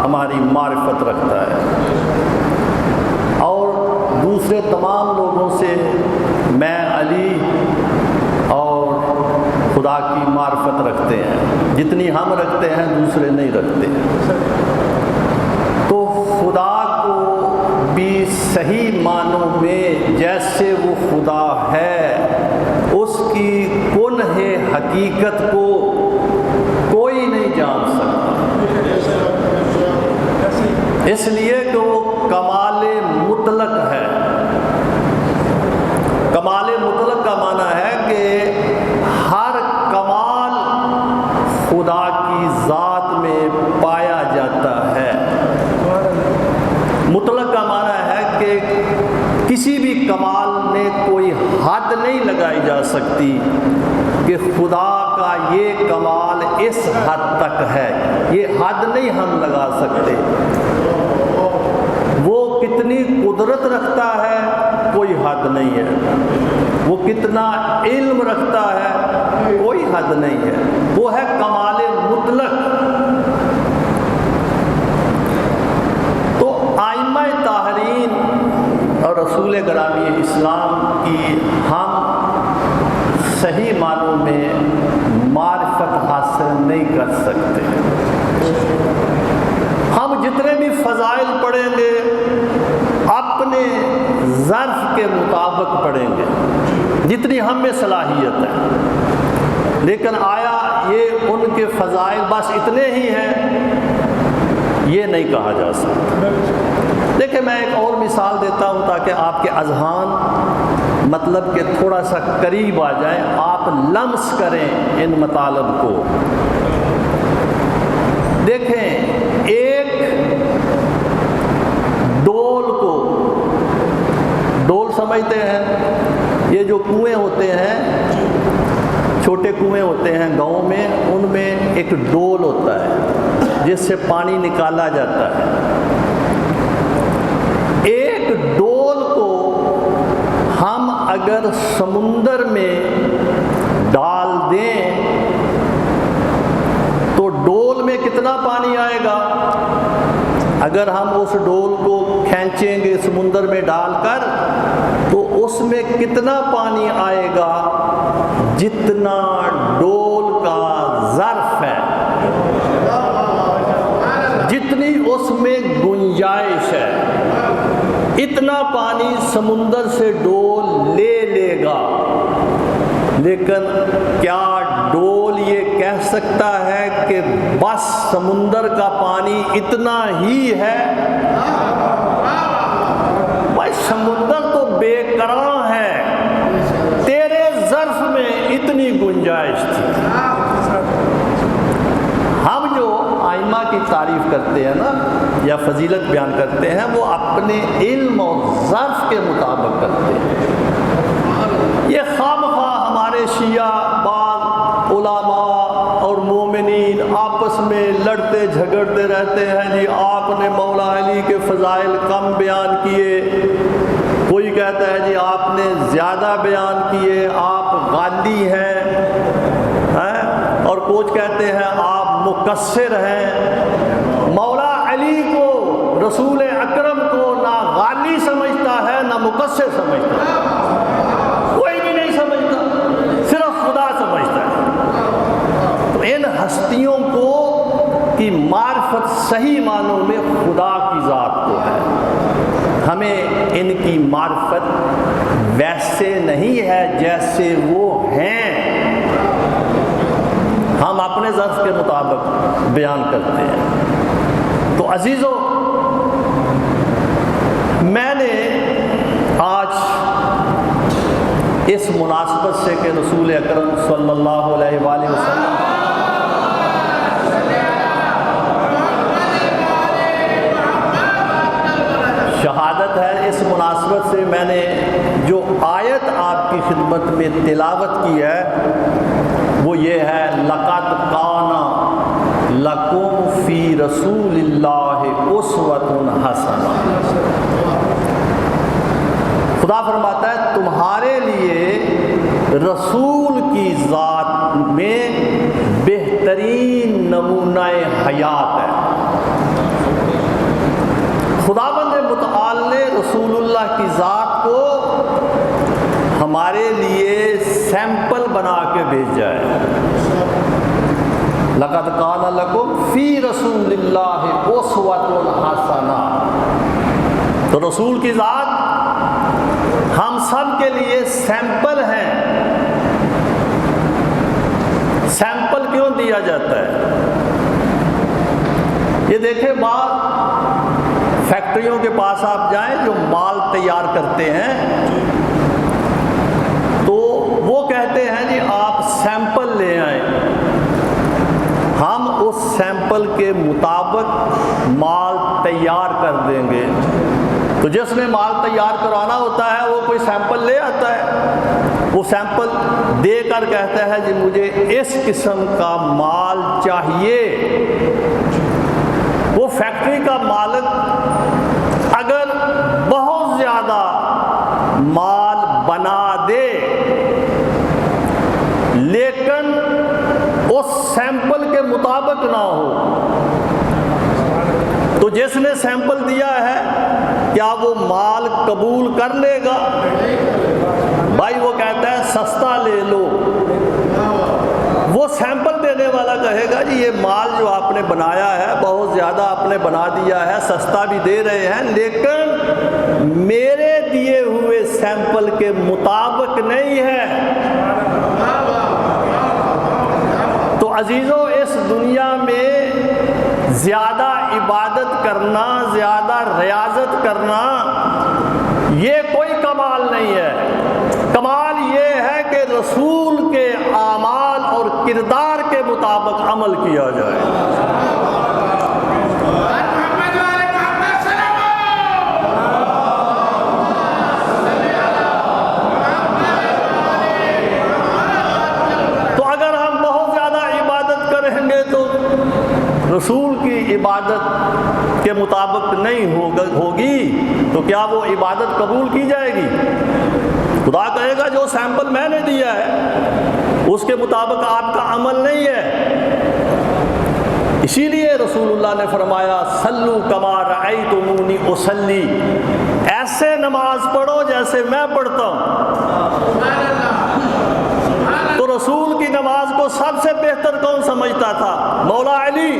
ہماری معرفت رکھتا ہے اور دوسرے تمام لوگوں سے میں علی اور خدا کی معرفت رکھتے ہیں، جتنی ہم رکھتے ہیں دوسرے نہیں رکھتے۔ تو خدا کو بھی صحیح معنوں میں جیسے وہ خدا ہے، اس کی کنہ حقیقت کو کوئی نہیں جان سکتا، اس لیے کہ وہ کمال مطلق ہے۔ کمال مطلق کا معنی ہے کہ ہر کمال خدا کی ذات میں پایا جاتا ہے۔ مطلق کا معنی ہے کہ کسی بھی کمال میں کوئی حد نہیں لگائی جا سکتی کہ خدا کا یہ کمال اس حد تک ہے، یہ حد نہیں ہم لگا سکتے۔ وہ کتنی قدرت رکھتا ہے کوئی حد نہیں ہے، وہ کتنا علم رکھتا ہے کوئی حد نہیں ہے، وہ ہے کمال مطلق۔ تو ائمہ طاہرین اور رسول گرامی اسلام کی ہم صحیح معنوں میں معرفت حاصل نہیں کر سکتے۔ ہم جتنے بھی فضائل پڑھیں گے اپنے ظرف کے مطابق پڑھیں گے، جتنی ہم میں صلاحیت ہے، لیکن آیا یہ ان کے فضائل بس اتنے ہی ہیں، یہ نہیں کہا جا سکتا۔ دیکھیں میں ایک اور مثال دیتا ہوں تاکہ آپ کے اذہان مطلب کہ تھوڑا سا قریب آ جائیں، آپ لمس کریں ان مطالب کو۔ دیکھیں ایک ڈول سمجھتے ہیں، یہ جو کنویں ہوتے ہیں، چھوٹے کنویں ہوتے ہیں گاؤں میں، ان میں ایک ڈول ہوتا ہے جس سے پانی نکالا جاتا ہے۔ ایک ڈول کو ہم اگر سمندر میں ڈال دیں تو ڈول میں کتنا پانی آئے گا؟ اگر ہم اس ڈول کو کھینچیں گے سمندر میں ڈال کر تو اس میں کتنا پانی آئے گا؟ جتنا ڈول کا ظرف ہے، جتنی اس میں گنجائش ہے، اتنا پانی سمندر سے ڈول لے لے گا۔ لیکن کیا ڈول یہ کہہ سکتا ہے کہ بس سمندر کا پانی اتنا ہی ہے؟ بھائی سمندر تو بے قرار ہے، تیرے ظرف میں اتنی گنجائش تھی۔ ہم جو ائمہ کی تعریف کرتے ہیں نا یا فضیلت بیان کرتے ہیں، وہ اپنے علم اور ظرف کے مطابق کرتے ہیں۔ یہ خواہ ہمارے شیعہ بعض علماء اور مومنین آپس میں لڑتے جھگڑتے رہتے ہیں، جی آپ نے مولا علی کے فضائل کم بیان کیے، کوئی کہتا ہے جی آپ نے زیادہ بیان کیے، آپ غالی ہیں، اور کچھ کہتے ہیں آپ مقصر ہیں۔ مولا علی کو، رسول اکرم کو نہ غالی سمجھتا ہے نہ مقصر سمجھتا ہے، کوئی بھی نہیں سمجھتا، صرف خدا سمجھتا ہے۔ تو ان ہستیوں کو کی معرفت صحیح معنوں میں خدا کی ذات کو ہے، ہمیں ان کی معرفت ویسے نہیں ہے جیسے وہ ہیں، ہم اپنے ظرف کے مطابق بیان کرتے ہیں۔ تو عزیزو، میں نے آج اس مناسبت سے کہ رسول اکرم صلی اللہ علیہ وآلہ وسلم شہادت ہے، اس مناسبت سے میں نے جو آیت آپ کی خدمت میں تلاوت کی ہے وہ یہ ہے، لَقَدْ كَانَ لَكُمْ فِي رَسُولِ اللَّهِ أُسْوَةٌ حَسَنَةٌ۔ خدا فرماتا ہے تمہارے لیے رسول کی ذات میں بہترین نمونہ حیات ہے۔ خداوند متعال نے رسول اللہ کی ذات ہمارے لیے سیمپل بنا کے بھیجا ہے۔ لقد کان لکم فی رسول اللہ اسوۃ حسنہ، تو رسول کی ذات ہم سب کے لیے سیمپل ہیں۔ سیمپل کیوں دیا جاتا ہے؟ یہ دیکھیں، بعض فیکٹریوں کے پاس آپ جائیں جو مال تیار کرتے ہیں، تو وہ کہتے ہیں جی آپ سیمپل لے آئیں، ہم اس سیمپل کے مطابق مال تیار کر دیں گے۔ تو جس نے مال تیار کرانا ہوتا ہے وہ کوئی سیمپل لے آتا ہے، وہ سیمپل دے کر کہتا ہے جی مجھے اس قسم کا مال چاہیے۔ وہ فیکٹری کا مالک اگر بہت زیادہ مال بنا دے لیکن اس سیمپل کے مطابق نہ ہو، تو جس نے سیمپل دیا ہے کیا وہ مال قبول کر لے گا؟ بھائی وہ کہتا ہے سستا لے لو، وہ سیمپل دینے والا کہے گا جی یہ مال جو آپ نے بنایا ہے بہت زیادہ آپ نے بنا دیا ہے، سستا بھی دے رہے ہیں لیکن میرے دیے ہوئے سیمپل کے مطابق نہیں ہے۔ تو عزیزوں، اس دنیا میں زیادہ عبادت کرنا، زیادہ ریاضت کرنا یہ کوئی کمال نہیں ہے۔ کمال یہ ہے کہ رسول کے اعمال اور کردار کے مطابق عمل کیا جائے۔ تو اگر ہم بہت زیادہ عبادت کریں گے تو رسول کی عبادت کے مطابق نہیں ہوگی تو کیا وہ عبادت قبول کی جائے گی؟ خدا کہے گا جو سیمپل میں نے دیا ہے اس کے مطابق آپ کا عمل نہیں ہے۔ اسی لیے رسول اللہ نے فرمایا صلو کما رأیتمونی اصلی، ایسے نماز پڑھو جیسے میں پڑھتا ہوں۔ تو رسول کی نماز کو سب سے بہتر کون سمجھتا تھا؟ مولا علی۔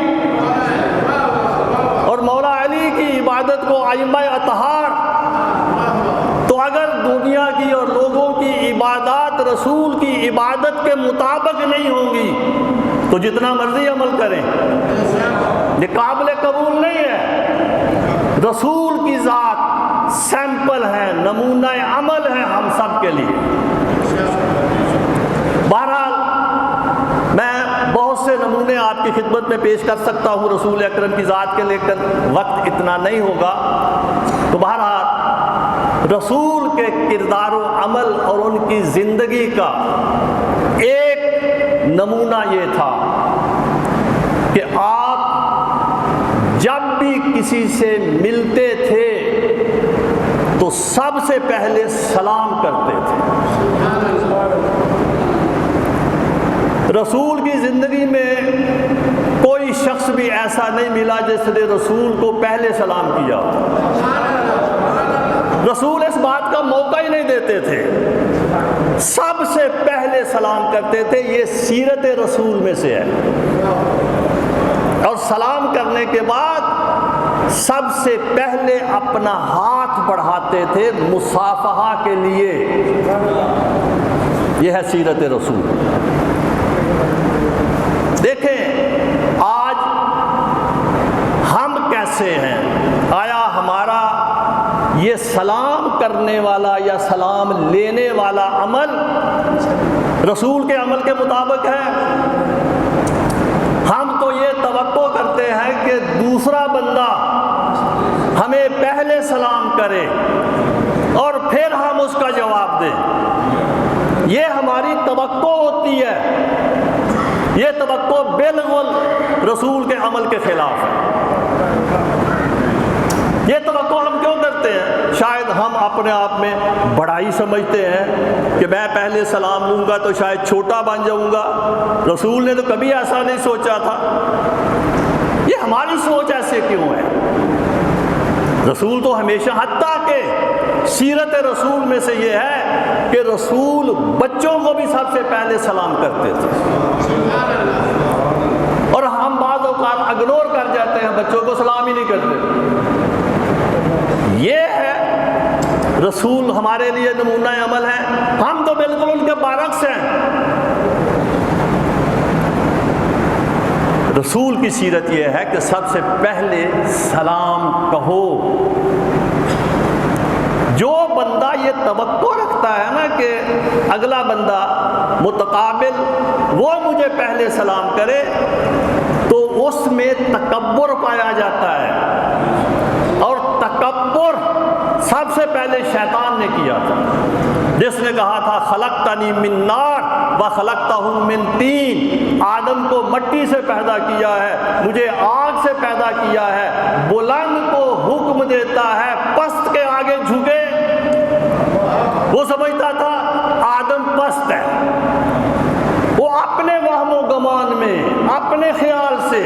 اور مولا علی کی عبادت کو ائمہ اطہار۔ تو اگر دنیا کی اور لوگوں کی عبادات رسول کی عبادت کے مطابق نہیں ہوں گی تو جتنا مرضی عمل کریں یہ قابل قبول نہیں ہے۔ رسول کی ذات سیمپل ہے، نمونہ عمل ہے ہم سب کے لیے۔ بہرحال میں بہت سے نمونے آپ کی خدمت میں پیش کر سکتا ہوں رسول اکرم کی ذات کے، لیکن وقت اتنا نہیں ہوگا۔ تو بہرحال رسول کے کردار و عمل اور ان کی زندگی کا ایک نمونہ یہ تھا کہ آپ جب بھی کسی سے ملتے تھے تو سب سے پہلے سلام کرتے تھے۔ رسول کی زندگی میں کوئی شخص بھی ایسا نہیں ملا جس نے رسول کو پہلے سلام کیا۔ رسول اس بات کا موقع ہی نہیں دیتے تھے، سب سے پہلے سلام کرتے تھے۔ یہ سیرت رسول میں سے ہے۔ اور سلام کرنے کے بعد سب سے پہلے اپنا ہاتھ بڑھاتے تھے مصافحہ کے لیے۔ یہ ہے سیرت رسول۔ دیکھیں آج ہم کیسے ہیں؟ آیا ہمارا یہ سلام کرنے والا یا سلام لینے والا عمل رسول کے عمل کے مطابق ہے؟ ہم تو یہ توقع کرتے ہیں کہ دوسرا بندہ ہمیں پہلے سلام کرے اور پھر ہم اس کا جواب دیں۔ یہ ہماری توقع ہوتی ہے۔ یہ توقع بالکل رسول کے عمل کے خلاف ہے۔ یہ توقع ہم کیوں کرتے ہیں؟ شاید ہم اپنے آپ میں بڑائی سمجھتے ہیں کہ میں پہلے سلام لوں گا تو شاید چھوٹا بن جاؤں گا۔ رسول نے تو کبھی ایسا نہیں سوچا تھا۔ یہ ہماری سوچ ایسے کیوں ہے؟ رسول تو ہمیشہ، حتیٰ کہ سیرت رسول میں سے یہ ہے کہ رسول بچوں کو بھی سب سے پہلے سلام کرتے تھے، اور ہم بعض اوقات اگنور کر جاتے ہیں، بچوں کو سلام ہی نہیں کرتے۔ یہ ہے رسول ہمارے لیے نمونہ عمل ہے، ہم تو بالکل ان کے برعکس ہیں۔ رسول کی سیرت یہ ہے کہ سب سے پہلے سلام کہو۔ جو بندہ یہ توقع رکھتا ہے نا کہ اگلا بندہ متقابل وہ مجھے پہلے سلام کرے، تو اس میں تکبر پایا جاتا ہے، اور تکبر سب سے پہلے شیطان نے کیا تھا، جس نے کہا تھا خلقتنی من نار وخلقتہ من طین، آدم کو مٹی سے پیدا کیا ہے، مجھے آگ سے پیدا کیا ہے۔ بلند کو حکم دیتا ہے پست کے آگے جھکے، وہ سمجھتا تھا آدم پست ہے، وہ اپنے وہم و گمان میں اپنے خیال سے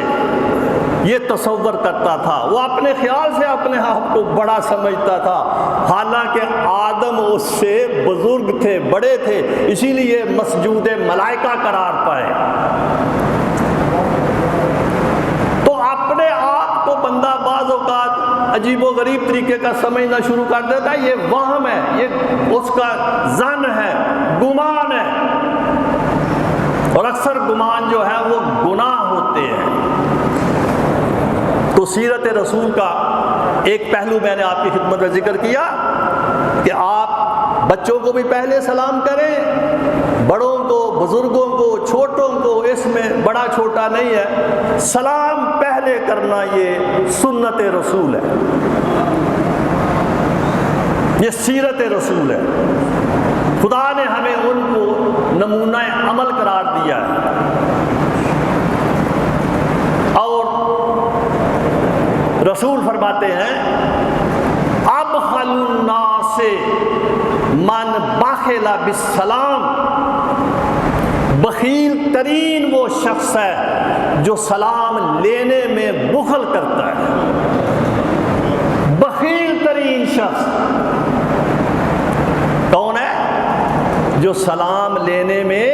یہ تصور کرتا تھا، وہ اپنے خیال سے اپنے آپ کو بڑا سمجھتا تھا، حالانکہ آدم اس سے بزرگ تھے، بڑے تھے، اسی لیے مسجود ملائکہ قرار پائے۔ تو اپنے آپ کو بندہ بعض اوقات عجیب و غریب طریقے کا سمجھنا شروع کر دیتا ہے، یہ وہم ہے، یہ اس کا ظن ہے، گمان ہے، اور اکثر گمان جو ہے وہ گناہ ہوتے ہیں۔ تو سیرت رسول کا ایک پہلو میں نے آپ کی خدمت میں ذکر کیا کہ آپ بچوں کو بھی پہلے سلام کریں، بڑوں کو، بزرگوں کو، چھوٹوں کو، اس میں بڑا چھوٹا نہیں ہے، سلام پہلے کرنا یہ سنت رسول ہے، یہ سیرت رسول ہے۔ خدا نے ہمیں ان کو نمونہ عمل قرار دیا ہے، اور رسول فرماتے ہیں ابخل الناس من بخل بالسلام، بخیل ترین وہ شخص ہے جو سلام لینے میں بخل کرتا ہے۔ بخیل ترین شخص کون ہے؟ جو سلام لینے میں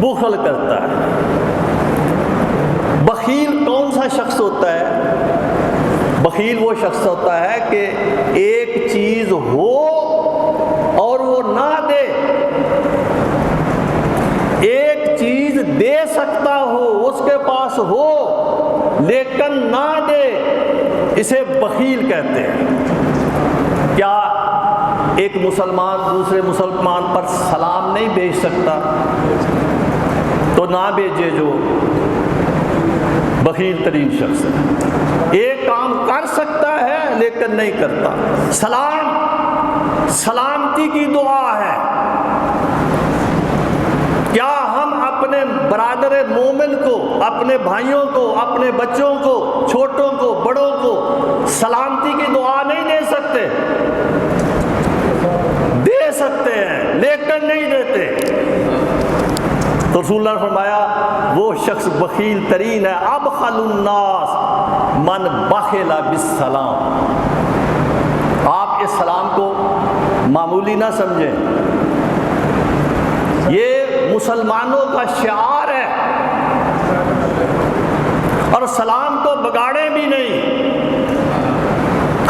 بخل کرتا ہے۔ بخیل کون سا شخص ہوتا ہے؟ بخیل وہ شخص ہوتا ہے کہ ایک چیز ہو اور وہ نہ دے، ایک چیز دے سکتا ہو، اس کے پاس ہو لیکن نہ دے، اسے بخیل کہتے ہیں۔ کیا ایک مسلمان دوسرے مسلمان پر سلام نہیں بھیج سکتا؟ تو نہ بھیجے جو بخیل ترین شخص ہے۔ ایک کام کر سکتا ہے لیکن نہیں کرتا۔ سلام سلامتی کی دعا ہے۔ کیا ہم اپنے برادر مومن کو، اپنے بھائیوں کو، اپنے بچوں کو، چھوٹوں کو، بڑوں کو سلامتی کی دعا نہیں دے سکتے؟ دے سکتے ہیں لیکن نہیں دیتے۔ تو رسول اللہ نے فرمایا وہ شخص بخیل ترین ہے۔ ابخل الناس من بخل بالسلام۔ آپ اس سلام کو معمولی نہ سمجھیں، یہ مسلمانوں کا شعار ہے، اور سلام کو بگاڑیں بھی نہیں۔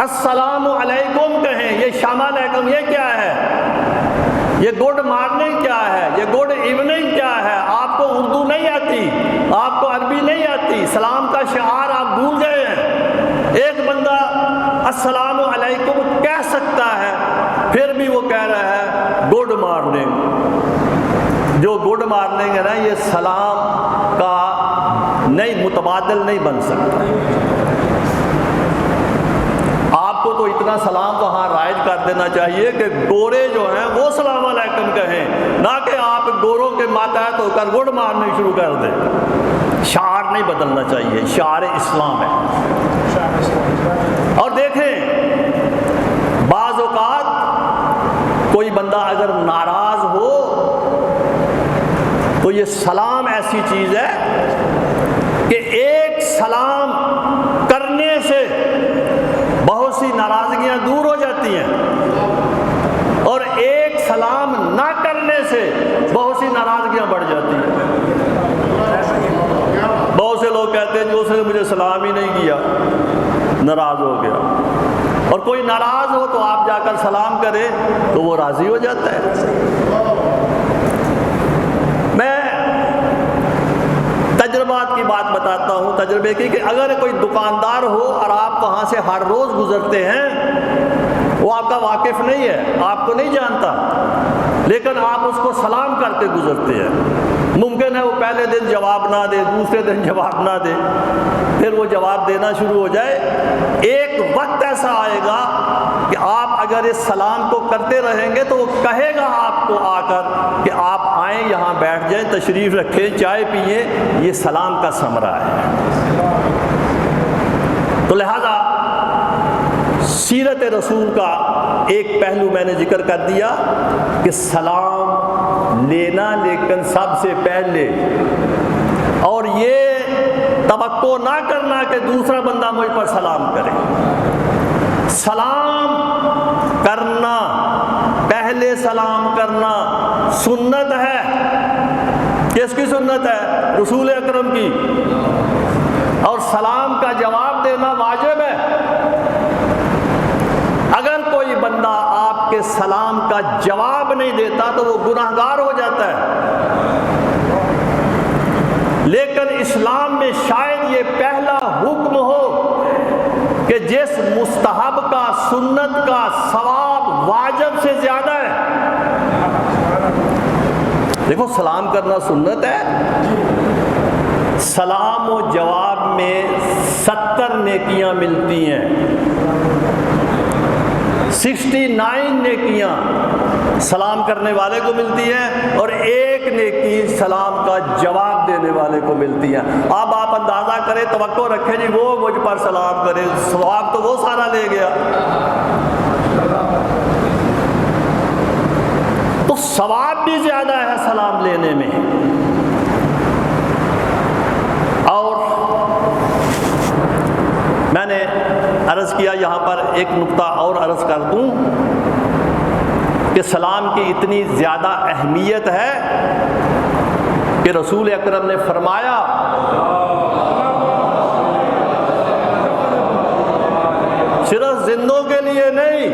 السلام علیکم کہیں، یہ شام علیکم یہ کیا ہے؟ یہ گڈ مارننگ کیا ہے؟ یہ گڈ ایوننگ کیا ہے؟ آپ کو اردو نہیں آتی، آپ کو عربی نہیں آتی، سلام کا شعار آپ بھول گئے ہیں۔ ایک بندہ السلام علیکم کہہ سکتا ہے، پھر بھی وہ کہہ رہا ہے گڈ مارننگ۔ جو گڈ مارننگ ہے نا، یہ سلام کا نہیں، متبادل نہیں بن سکتا۔ آپ کو تو اتنا سلام وہاں رائج کر دینا چاہیے کہ گورے جو ہیں وہ سلام علیکم کہیں، نہ کہ آپ گوروں کے ماتحت ہو کر گڈ مارنے شروع کر دیں۔ شعار نہیں بدلنا چاہیے، شعار اسلام ہے۔ اور دیکھیں بعض اوقات کوئی بندہ اگر ناراض ہو تو یہ سلام ایسی چیز ہے کہ ایک سلام کرنے سے بہت سی ناراضگیاں دور ہو جاتی ہیں۔ سلام ہی نہیں کیا، ناراض ہو گیا، اور کوئی ناراض ہو تو آپ جا کر سلام کرے تو وہ راضی ہو جاتا ہے۔ میں تجربات کی بات بتاتا ہوں، تجربے کی، کہ اگر کوئی دکاندار ہو اور آپ وہاں سے ہر روز گزرتے ہیں، وہ آپ کا واقف نہیں ہے، آپ کو نہیں جانتا، لیکن آپ اس کو سلام کرتے گزرتے ہیں، ممکن ہے وہ پہلے دن جواب نہ دے، دوسرے دن جواب نہ دے، پھر وہ جواب دینا شروع ہو جائے۔ ایک وقت ایسا آئے گا کہ آپ اگر اس سلام کو کرتے رہیں گے تو وہ کہے گا آپ کو آ کر کہ آپ آئیں، یہاں بیٹھ جائیں، تشریف رکھیں، چائے پئیں، یہ سلام کا ثمرہ ہے۔ تو لہذا سیرت رسول کا ایک پہلو میں نے ذکر کر دیا کہ سلام لینا، لیکن سب سے پہلے، اور یہ توقع نہ کرنا کہ دوسرا بندہ مجھ پر سلام کرے۔ سلام کرنا، پہلے سلام کرنا سنت ہے۔ کس کی سنت ہے؟ رسول اکرم کی۔ اور سلام کا جواب دینا واجب ہے۔ اگر کوئی بندہ آپ کے سلام کا جواب نہیں دیتا تو وہ گناہگار ہو جاتا ہے۔ لیکن اسلام میں شاید یہ پہلا حکم ہو کہ جس مستحب کا، سنت کا ثواب واجب سے زیادہ ہے۔ دیکھو سلام کرنا سنت ہے، سلام و جواب میں 70 نیکیاں ملتی ہیں، 69 نیکیاں سلام کرنے والے کو ملتی ہیں، اور 1 نیکی سلام کا جواب دینے والے کو ملتی ہے۔ اب آپ اندازہ کریں، توقع رکھیں جی وہ مجھ پر سلام کرے، ثواب تو وہ سارا لے گیا۔ تو ثواب بھی زیادہ ہے سلام لینے میں۔ اور میں نے عرض کیا، یہاں پر ایک نقطہ اور عرض کر دوں کہ سلام کی اتنی زیادہ اہمیت ہے کہ رسول اکرم نے فرمایا صرف زندوں کے لیے نہیں،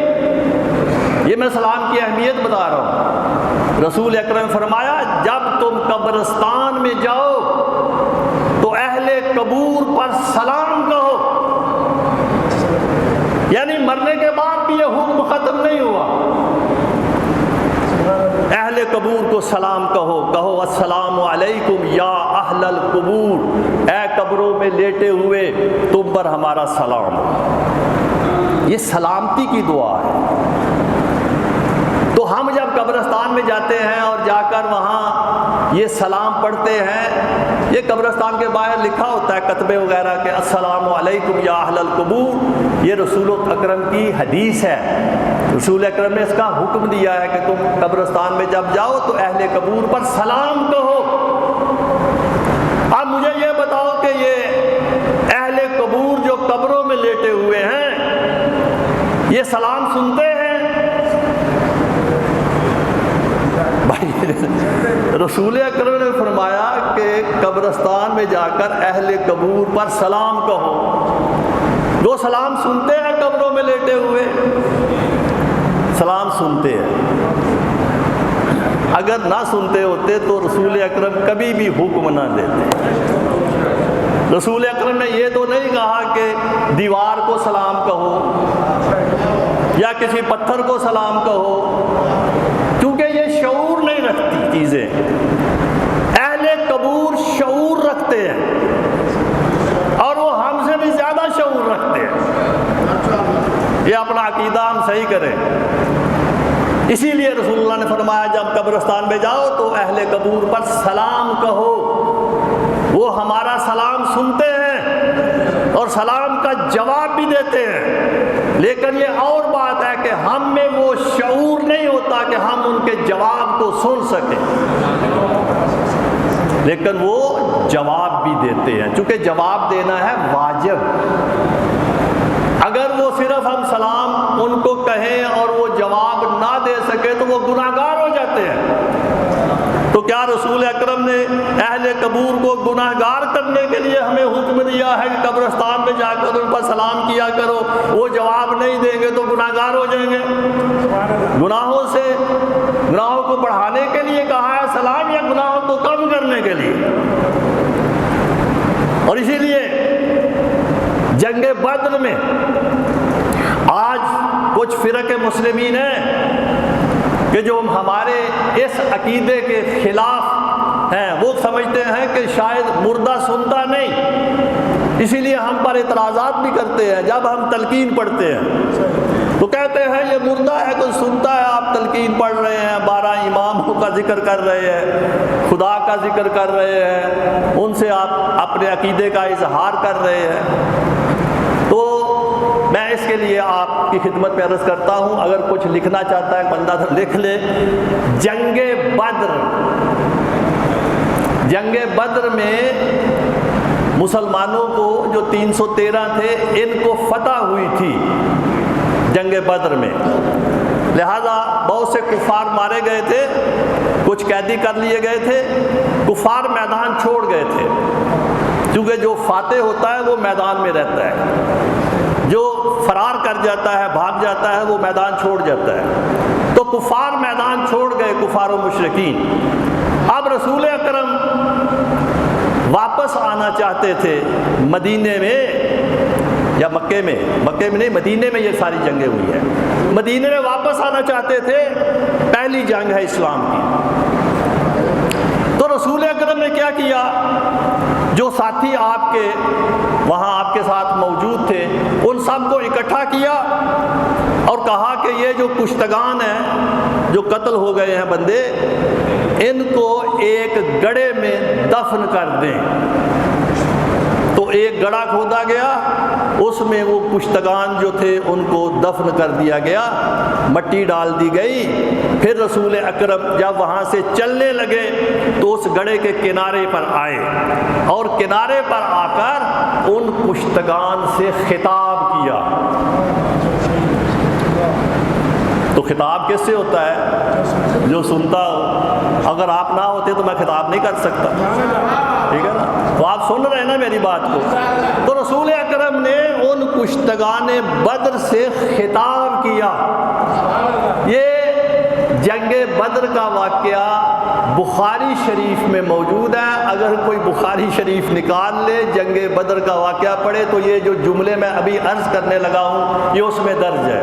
یہ میں سلام کی اہمیت بتا رہا ہوں۔ رسول اکرم نے فرمایا جب تم قبرستان میں جاؤ تو اہل قبور پر سلام کہو، یعنی مرنے کے بعد بھی یہ حکم ختم نہیں ہوا۔ اہل قبور کو سلام کہو السلام علیکم یا اہل القبور، اے قبروں میں لیٹے ہوئے تم پر ہمارا سلام۔ یہ سلامتی کی دعا ہے۔ تو ہم جب قبرستان میں جاتے ہیں اور جا کر وہاں یہ سلام پڑھتے ہیں، یہ قبرستان کے باہر لکھا ہوتا ہے کتبے وغیرہ کہ السلام علیکم یا اہل القبور، یہ رسول اکرم کی حدیث ہے۔ رسول اکرم نے اس کا حکم دیا ہے کہ تم قبرستان میں جب جاؤ تو اہل قبور پر سلام کہو۔ اب مجھے یہ بتاؤ کہ یہ اہل قبور جو قبروں میں لیٹے ہوئے ہیں، یہ سلام سنتے ہیں؟ بھائی رسول اکرم نے فرمایا کہ قبرستان میں جا کر اہل قبور پر سلام کہو۔ وہ سلام سنتے ہیں قبروں میں لیٹے ہوئے؟ سلام سنتے ہیں۔ اگر نہ سنتے ہوتے تو رسول اکرم کبھی بھی حکم نہ دیتے۔ رسول اکرم نے یہ تو نہیں کہا کہ دیوار کو سلام کہو یا کسی پتھر کو سلام کہو، کیونکہ یہ شعور نہیں رکھتی چیزیں۔ اہل قبور شعور رکھتے ہیں، اور وہ ہم سے بھی زیادہ شعور رکھتے ہیں۔ یہ اپنا عقیدہ ہم صحیح کریں۔ اسی لیے رسول اللہ نے فرمایا جب قبرستان میں جاؤ تو اہل قبور پر سلام کہو، وہ ہمارا سلام سنتے ہیں اور سلام کا جواب بھی دیتے ہیں۔ لیکن یہ اور بات ہے کہ ہم میں وہ شعور نہیں ہوتا کہ ہم ان کے جواب کو سن سکیں، لیکن وہ جواب بھی دیتے ہیں، چونکہ جواب دینا ہے واجب۔ اگر وہ صرف ہم سلام ان کو کہیں اور وہ جواب نہ دے سکے تو وہ گناہگار ہو جاتے ہیں۔ تو کیا رسول اکرم نے اہل قبور کو گناہ گار کرنے کے لیے ہمیں حکم دیا ہے کہ قبرستان میں جا کر ان پر سلام کیا کرو؟ وہ جواب نہیں دیں گے تو گناہ گار ہو جائیں گے؟ گناہوں کو بڑھانے کے لیے کہا ہے سلام یا گناہوں کو کم کرنے کے لیے؟ اور اسی لیے جنگ بدر میں آج کچھ فرق مسلمین ہیں کہ جو ہمارے اس عقیدے کے خلاف ہیں، وہ سمجھتے ہیں کہ شاید مردہ سنتا نہیں، اسی لیے ہم پر اعتراضات بھی کرتے ہیں۔ جب ہم تلقین پڑھتے ہیں تو کہتے ہیں یہ مردہ ہے، کوئی سنتا ہے، آپ تلقین پڑھ رہے ہیں، 12 اماموں کا ذکر کر رہے ہیں، خدا کا ذکر کر رہے ہیں، ان سے آپ اپنے عقیدے کا اظہار کر رہے ہیں۔ تو میں اس کے لیے آپ کی خدمت میں عرض کرتا ہوں، اگر کچھ لکھنا چاہتا ہے بندہ تو لکھ لے۔ جنگ بدر میں مسلمانوں کو جو 313 تھے ان کو فتح ہوئی تھی جنگ بدر میں، لہذا بہت سے کفار مارے گئے تھے، کچھ قیدی کر لیے گئے تھے، کفار میدان چھوڑ گئے تھے، کیونکہ جو فاتح ہوتا ہے وہ میدان میں رہتا ہے، جو فرار کر جاتا ہے، بھاگ جاتا ہے، وہ میدان چھوڑ جاتا ہے۔ تو کفار میدان چھوڑ گئے، کفار و مشرکین۔ اب رسول اکرم واپس آنا چاہتے تھے مدینے میں یا مکے میں نہیں، مدینے میں یہ ساری جنگیں ہوئی ہیں، مدینے میں واپس آنا چاہتے تھے، پہلی جنگ ہے اسلام کی۔ تو رسول اکرم نے کیا کیا؟ جو ساتھی آپ کے وہاں آپ کے ساتھ موجود تھے ان سب کو اکٹھا کیا اور کہا کہ یہ جو کشتگان ہیں، جو قتل ہو گئے ہیں بندے، ان کو ایک گڑھے میں دفن کر دیں۔ تو ایک گڑھا کھودا گیا، اس میں وہ کشتگان جو تھے ان کو دفن کر دیا گیا، مٹی ڈال دی گئی۔ پھر رسول اکرم جب وہاں سے چلنے لگے تو اس گڑھے کے کنارے پر آئے اور کنارے پر آ کر ان کشتگان سے خطاب کیا۔ تو خطاب کس سے ہوتا ہے؟ جو سنتا ہو۔ اگر آپ نہ ہوتے تو میں خطاب نہیں کر سکتا، ٹھیک ہے نا؟ تو آپ سن رہے ہیں نا میری بات کو۔ تو رسول اکرم نے ان کشتگان بدر سے خطاب کیا۔ یہ جنگ بدر کا واقعہ بخاری شریف میں موجود ہے، اگر کوئی بخاری شریف نکال لے، جنگ بدر کا واقعہ پڑھے تو یہ جو جملے میں ابھی عرض کرنے لگا ہوں یہ اس میں درج ہے۔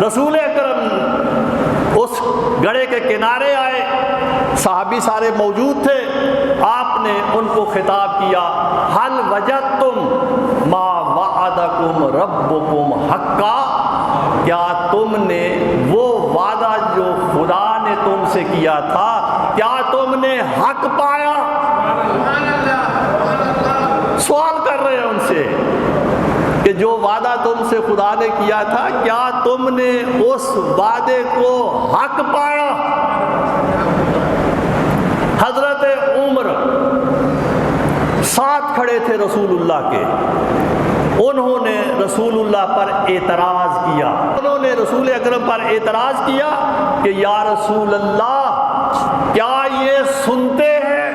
رسول اکرم اس گڑھے کے کنارے آئے، صحابی سارے موجود تھے، آپ نے ان کو خطاب کیا، حل وجدتم ما وعدکم ربکم حقا، کیا تم نے وہ وعدہ جو خدا نے تم سے کیا تھا، کیا تم نے حق پایا؟ سوال کر رہے ہیں ان سے کہ جو وعدہ تم سے خدا نے کیا تھا، کیا تم نے اس وعدے کو حق پایا؟ حضرت عمر ساتھ کھڑے تھے رسول اللہ کے، انہوں نے رسول اللہ پر اعتراض کیا، انہوں نے رسول اکرم پر اعتراض کیا کہ یا رسول اللہ کیا یہ سنتے ہیں؟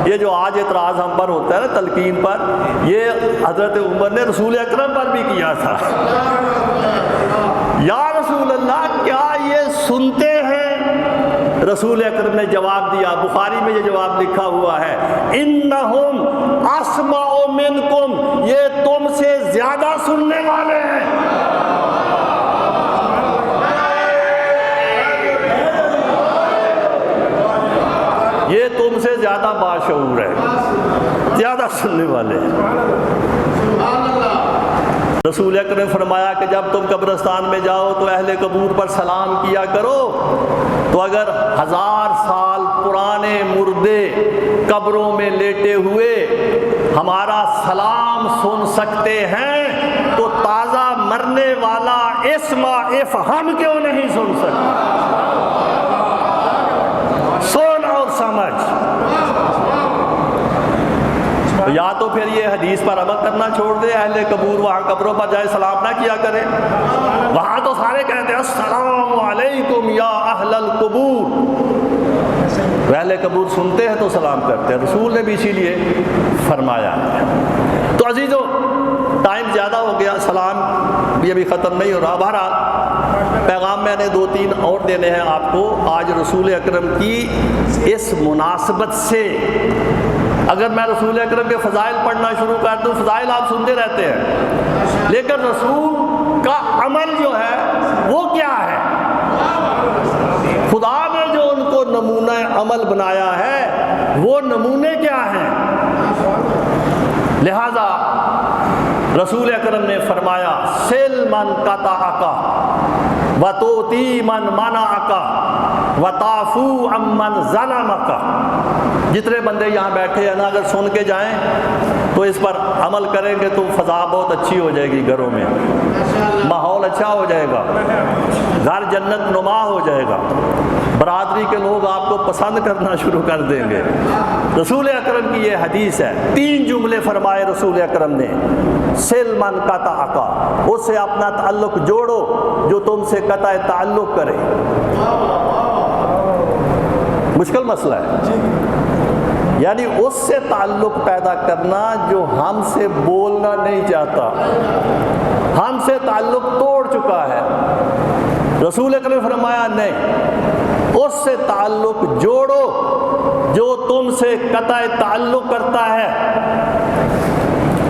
یہ جو آج اعتراض ہم پر ہوتا ہے نا تلقین پر، یہ حضرت عمر نے رسول اکرم پر بھی کیا تھا۔ یا رسول اللہ کیا یہ سنتے ہیں؟ رسول اکرم نے جواب دیا، بخاری میں یہ جواب لکھا ہوا ہے، انہم اسمع منکم، یہ تم سے زیادہ سننے والے ہیں۔ یہ تم سے زیادہ باشعور ہے، زیادہ سننے والے ہیں۔ رسول اکرم نے فرمایا کہ جب تم قبرستان میں جاؤ تو اہل قبور پر سلام کیا کرو، تو اگر 1000 سال پرانے مردے قبروں میں لیٹے ہوئے ہمارا سلام سن سکتے ہیں تو تازہ مرنے والا اسمع افہم کیوں نہیں سن سکتا؟ سن اور سمجھ۔ یا تو پھر یہ حدیث پر عمل کرنا چھوڑ دے، اہل قبور وہاں قبروں پر جائے سلام نہ کیا کرے، وہاں تو سارے کہتے ہیں السلام علیکم یا اہل القبور، اہل قبور سنتے ہیں تو سلام کرتے ہیں، رسول نے بھی اسی لیے فرمایا ہے۔ تو عزیزو ٹائم زیادہ ہو گیا، سلام بھی ابھی ختم نہیں ہو رہا۔ بہرحال پیغام میں نے 2-3 اور دینے ہیں آپ کو آج رسول اکرم کی اس مناسبت سے۔ اگر میں رسول اکرم کے فضائل پڑھنا شروع کر دوں، فضائل آپ سنتے رہتے ہیں، لیکن رسول کا عمل جو ہے وہ کیا ہے؟ خدا نے جو ان کو نمونہ عمل بنایا ہے وہ نمونے کیا ہیں؟ لہذا رسول اکرم نے فرمایا سل من قطعک وتؤتی من منعک وتعفو عمن ظلمک۔ جتنے بندے یہاں بیٹھے ہیں نا، اگر سن کے جائیں تو اس پر عمل کریں گے تو فضا بہت اچھی ہو جائے گی، گھروں میں ماحول اچھا ہو جائے گا، گھر جنت نما ہو جائے گا، برادری کے لوگ آپ کو پسند کرنا شروع کر دیں گے۔ رسول اکرم کی یہ حدیث ہے، 3 جملے فرمائے رسول اکرم نے، سل من قطعک، اس سے اپنا تعلق جوڑو جو تم سے قطع تعلق کرے۔ مشکل مسئلہ ہے، یعنی اس سے تعلق پیدا کرنا جو ہم سے بولنا نہیں چاہتا، ہم سے تعلق توڑ چکا ہے۔ رسول اکرم نے فرمایا نہیں، اس سے تعلق جوڑو جو تم سے قطع تعلق کرتا ہے۔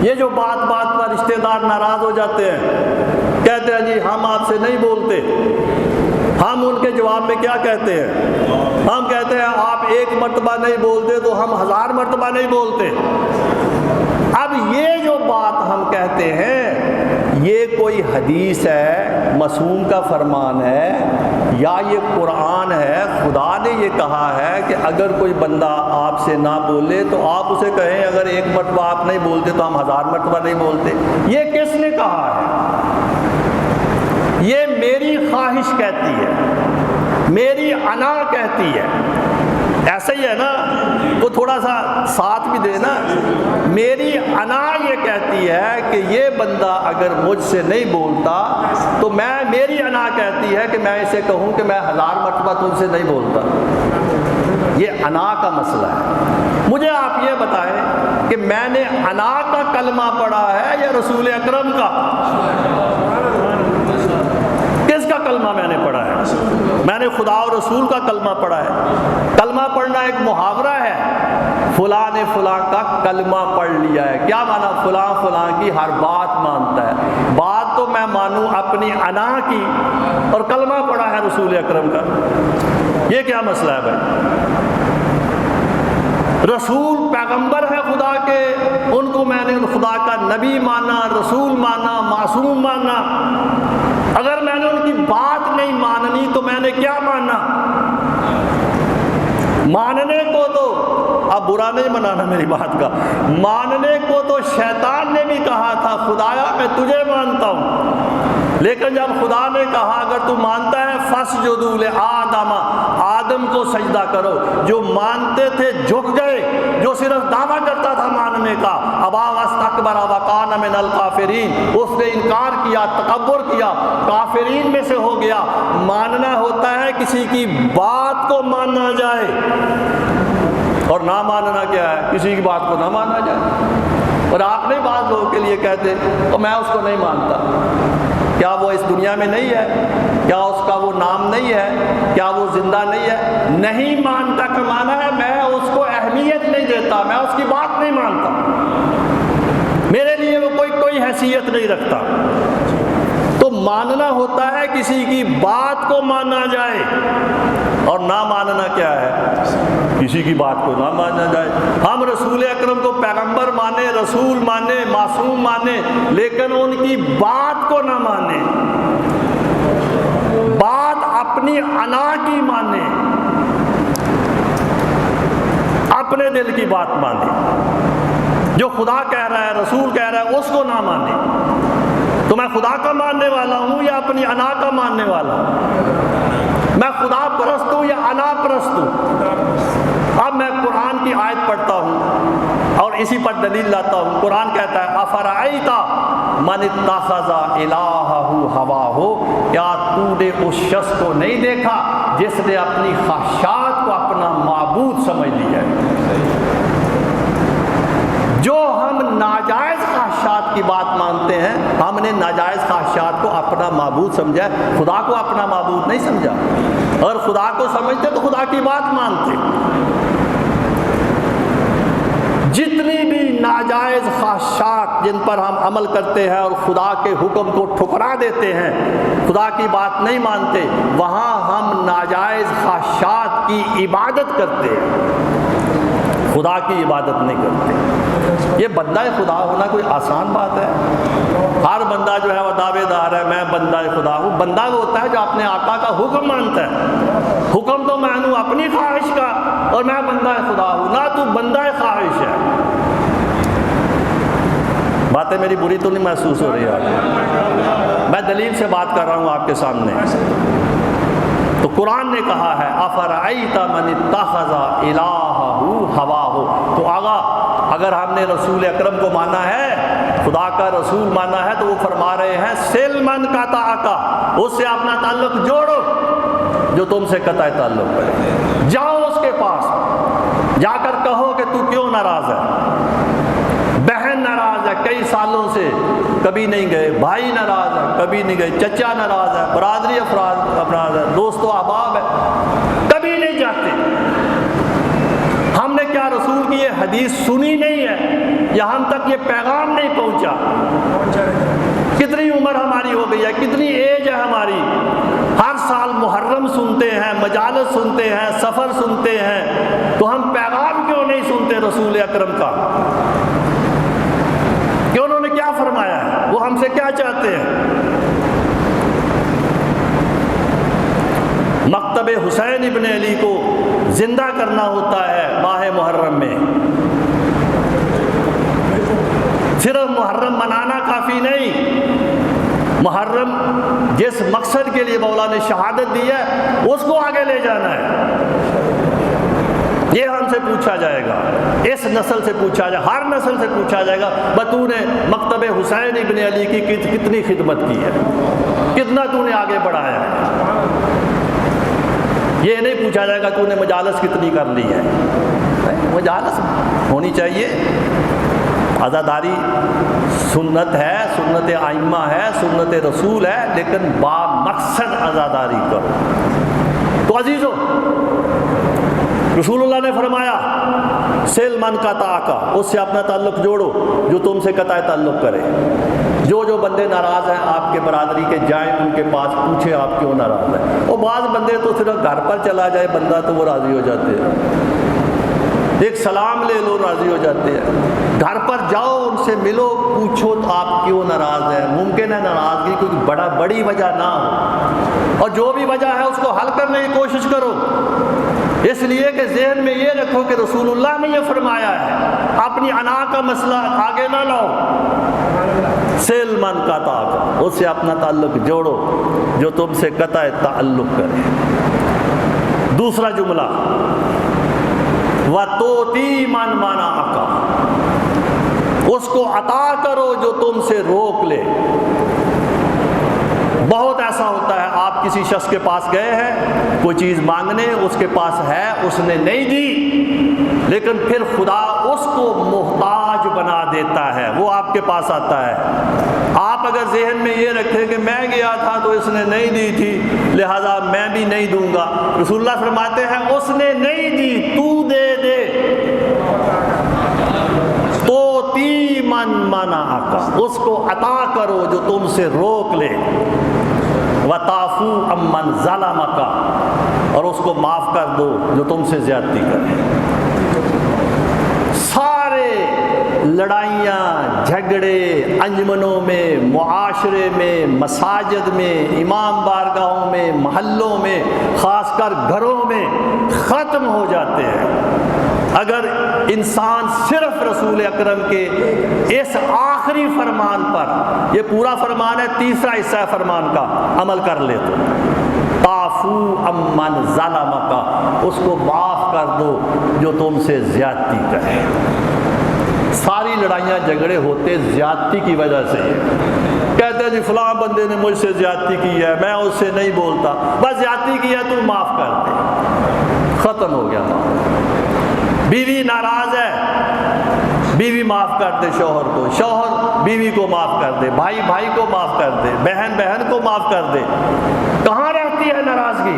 یہ جو بات بات پر رشتہ دار ناراض ہو جاتے ہیں، کہتے ہیں جی ہم آپ سے نہیں بولتے، ہم ان کے جواب میں کیا کہتے ہیں؟ ہم کہتے ہیں آپ 1 مرتبہ نہیں بولتے تو ہم 1000 مرتبہ نہیں بولتے۔ اب یہ جو بات ہم کہتے ہیں یہ کوئی حدیث ہے، معصوم کا فرمان ہے، یا یہ قرآن ہے؟ خدا نے یہ کہا ہے کہ اگر کوئی بندہ آپ سے نہ بولے تو آپ اسے کہیں اگر 1 مرتبہ آپ نہیں بولتے تو ہم 1000 مرتبہ نہیں بولتے۔ یہ کس نے کہا ہے؟ یہ میری خواہش کہتی ہے، میری انا کہتی ہے۔ ایسا ہی ہے نا، وہ تھوڑا سا ساتھ بھی دے نا۔ میری انا یہ کہتی ہے کہ یہ بندہ اگر مجھ سے نہیں بولتا تو میری انا کہتی ہے کہ میں اسے کہوں کہ میں 1000 مرتبہ تم سے نہیں بولتا۔ یہ انا کا مسئلہ ہے۔ مجھے آپ یہ بتائیں کہ میں نے انا کا کلمہ پڑھا ہے یا رسول اکرم کا؟ کس کا کلمہ میں نے پڑھا ہے؟ میں نے خدا اور رسول کا کلمہ پڑھا ہے۔ کلمہ پڑھنا ایک محاورہ ہے، فلاں نے فلاں کا کلمہ پڑھ لیا ہے۔ کیا مانا؟ فلاں فلاں کی ہر بات مانتا ہے۔ بات تو میں مانوں اپنی انا کی، اور کلمہ پڑھا ہے رسول اکرم کا۔ یہ کیا مسئلہ ہے بھائی؟ رسول پیغمبر ہے خدا کے، ان کو میں نے خدا کا نبی مانا، رسول مانا، معصوم مانا۔ اگر میں نے ان کی بات نہیں ماننی تو میں نے کیا ماننا؟ ماننے کو تو، اب برا نہیں منانا میری بات کا، ماننے کو تو شیطان نے بھی کہا تھا خدایا میں تجھے مانتا ہوں، لیکن جب خدا نے کہا اگر تو مانتا ہے فاسجدوا لآدم، آدم کو سجدہ کرو، جو مانتے تھے جھک گئے، جو صرف دعویٰ کرتا تھا ماننے کا، ابا واستکبر وکان من الکافرین، اس نے انکار کیا، تکبر کیا، کافرین میں سے ہو گیا۔ ماننا ہوتا ہے کسی کی بات کو ماننا جائے، اور نہ ماننا کیا ہے؟ کسی کی بات کو نہ مانا جائے۔ اور آپ نہیں بعض لوگوں کے لیے کہتے تو میں اس کو نہیں مانتا، کیا وہ اس دنیا میں نہیں ہے؟ کیا اس کا وہ نام نہیں ہے؟ کیا وہ زندہ نہیں ہے؟ نہیں مانتا کا معنی ہے میں اس کو اہمیت نہیں دیتا، میں اس کی بات نہیں مانتا، میرے لیے وہ کوئی حیثیت نہیں رکھتا۔ تو ماننا ہوتا ہے کسی کی بات کو مانا جائے، اور نہ ماننا کیا ہے؟ کسی کی بات کو نہ مانا جائے۔ ہم رسول اکرم کو پیغمبر مانے، رسول مانے، معصوم مانے، لیکن ان کی بات کو نہ مانے، بات اپنی انا کی مانے، اپنے دل کی بات مانے، جو خدا کہہ رہا ہے، رسول کہہ رہا ہے، اس کو نہ مانے۔ تو میں خدا کا ماننے والا ہوں یا اپنی انا کا ماننے والا ہوں؟ میں خدا پرست ہوں یا انا پرست ہوں؟ اب میں قرآن کی آیت پڑھتا ہوں اور اسی پر دلیل لاتا ہوں۔ قرآن کہتا ہے افرأیت من اتخذ الہہ ہواہ، کیا تو نے اس شخص کو نہیں دیکھا جس نے اپنی خواہشات کو اپنا معبود سمجھ لیا ہے۔ جو ہم ناجائز خواہشات کی بات مانتے ہیں، ہم نے ناجائز خواہشات کو اپنا معبود سمجھا ہے، خدا کو اپنا معبود نہیں سمجھا۔ اور خدا کو سمجھتے تو خدا کی بات مانتے۔ جتنی بھی ناجائز خواہشات جن پر ہم عمل کرتے ہیں اور خدا کے حکم کو ٹھکرا دیتے ہیں، خدا کی بات نہیں مانتے، وہاں ہم ناجائز خواہشات کی عبادت کرتے ہیں، خدا کی عبادت نہیں کرتے۔ یہ بندہ خدا ہونا کوئی آسان بات ہے؟ ہر بندہ جو ہے وہ دعوے دار ہے میں بندہ خدا ہوں۔ بندہ وہ ہوتا ہے جو اپنے آقا کا حکم مانتا ہے۔ حکم تو مانوں اپنی خواہش کا، اور میں بندہ خدا ہوں، نہ تو بندہ خواہش ہے۔ باتیں میری بری تو نہیں محسوس ہو رہی ہے؟ میں دلیل سے بات کر رہا ہوں آپ کے سامنے۔ تو قرآن نے کہا ہے افرأیت من اتخذ الہہ ہواہ۔ تو آگا اگر ہم نے رسول اکرم کو مانا ہے، خدا کا رسول مانا ہے، تو وہ فرما رہے ہیں سل من قطعک، اس سے اپنا تعلق جوڑو جو تم سے قطع تعلق کرے۔ جاؤ اس کے پاس، جا کر کہو کہ تو کیوں ناراض ہے۔ بہن ناراض ہے کئی سالوں سے، کبھی نہیں گئے، بھائی ناراض ہے کبھی نہیں گئے، چچا ناراض ہے، برادری افراد ہے، دوست و احباب ہے، کبھی نہیں جاتے۔ ہم نے کیا رسول کی یہ حدیث سنی نہیں ہے، یا ہم تک یہ پیغام نہیں پہنچا؟ کتنی عمر ہماری ہو گئی ہے، کتنی ایج ہے ہماری، ہر سال محرم سنتے ہیں، مجالس سنتے ہیں، سفر سنتے ہیں، تو ہم پیغام کیوں نہیں سنتے رسول اکرم کا کہ انہوں نے کیا فرمایا ہے، وہ ہم سے کیا چاہتے ہیں؟ مکتب حسین ابن علی کو زندہ کرنا ہوتا ہے ماہ محرم میں۔ صرف محرم منانا کافی نہیں، محرم جس مقصد کے لیے مولا نے شہادت دی ہے اس کو آگے لے جانا ہے۔ یہ ہم سے پوچھا جائے گا، اس نسل سے پوچھا جائے گا، ہر نسل سے پوچھا جائے گا تو نے مکتب حسین ابن علی کی کتنی خدمت کی ہے، کتنا تو نے آگے بڑھایا ہے۔ یہ نہیں پوچھا جائے گا تو نے مجالس کتنی کر لی ہے۔ مجالس ہونی چاہیے، عزاداری سنت ہے، سنت ائمہ ہے، سنت رسول ہے، لیکن با مقصد عزاداری کرو۔ تو عزیزو، رسول اللہ نے فرمایا سل من قطعک، اس سے اپنا تعلق جوڑو جو تم سے قطع تعلق کرے۔ جو بندے ناراض ہیں آپ کے برادری کے، جائیں ان کے پاس، پوچھیں آپ کیوں ناراض ہیں۔ اور بعض بندے تو صرف گھر پر چلا جائے بندہ تو وہ راضی ہو جاتے ہیں، ایک سلام لے لو راضی ہو جاتے ہیں۔ گھر پر جاؤ ان سے ملو، پوچھو تو آپ کیوں ناراض ہیں۔ ممکن ہے ناراضگی کوئی بڑی وجہ نہ ہو، اور جو بھی وجہ ہے اس کو حل کرنے کی کوشش کرو، اس لیے کہ ذہن میں یہ رکھو کہ رسول اللہ نے یہ فرمایا ہے، اپنی انا کا مسئلہ آگے نہ لاؤ۔ سل من قطعک، اس سے اپنا تعلق جوڑو جو تم سے قطع تعلق کرے۔ دوسرا جملہ وَتُؤْتِي مَن مَنَعَكَ، اس کو عطا کرو جو تم سے روک لے۔ بہت ایسا ہوتا ہے آپ کسی شخص کے پاس گئے ہیں کوئی چیز مانگنے، اس کے پاس ہے، اس نے نہیں دی، لیکن پھر خدا اس کو محتاج بنا دیتا ہے، وہ آپ کے پاس آتا ہے۔ آپ اگر ذہن میں یہ رکھیں کہ میں گیا تھا تو اس نے نہیں دی تھی لہذا میں بھی نہیں دوں گا، رسول اللہ فرماتے ہیں اس نے نہیں دی، تو دے دے۔ تُؤْتِي مَن مَنَعَكَ، اس کو عطا کرو جو تم سے روک لے۔ وَتَعْفُوا عَمَّنْ ظَلَمَكَ، اور اس کو معاف کر دو جو تم سے زیادتی کرے۔ سارے لڑائیاں جھگڑے انجمنوں میں، معاشرے میں، مساجد میں، امام بارگاہوں میں، محلوں میں، خاص کر گھروں میں ختم ہو جاتے ہیں اگر انسان صرف رسول اکرم کے اس آخری فرمان پر، یہ پورا فرمان ہے، تیسرا حصہ ہے فرمان کا، عمل کر لے تو تعفو عمن ظلمک، اس کو معاف کر دو جو تم سے زیادتی کرے۔ ساری لڑائیاں جھگڑے ہوتے زیادتی کی وجہ سے، کہتے ہیں جی فلاں بندے نے مجھ سے زیادتی کی ہے، میں اس سے نہیں بولتا، بس زیادتی کی ہے تو معاف کر دے۔ ختم ہو گیا معاملہ۔ بیوی ناراض ہے، بیوی معاف کر دے شوہر کو، شوہر بیوی کو معاف کر دے، بھائی بھائی کو معاف کر دے، بہن بہن کو معاف کر دے۔ کہاں رہتی ہے ناراضگی؟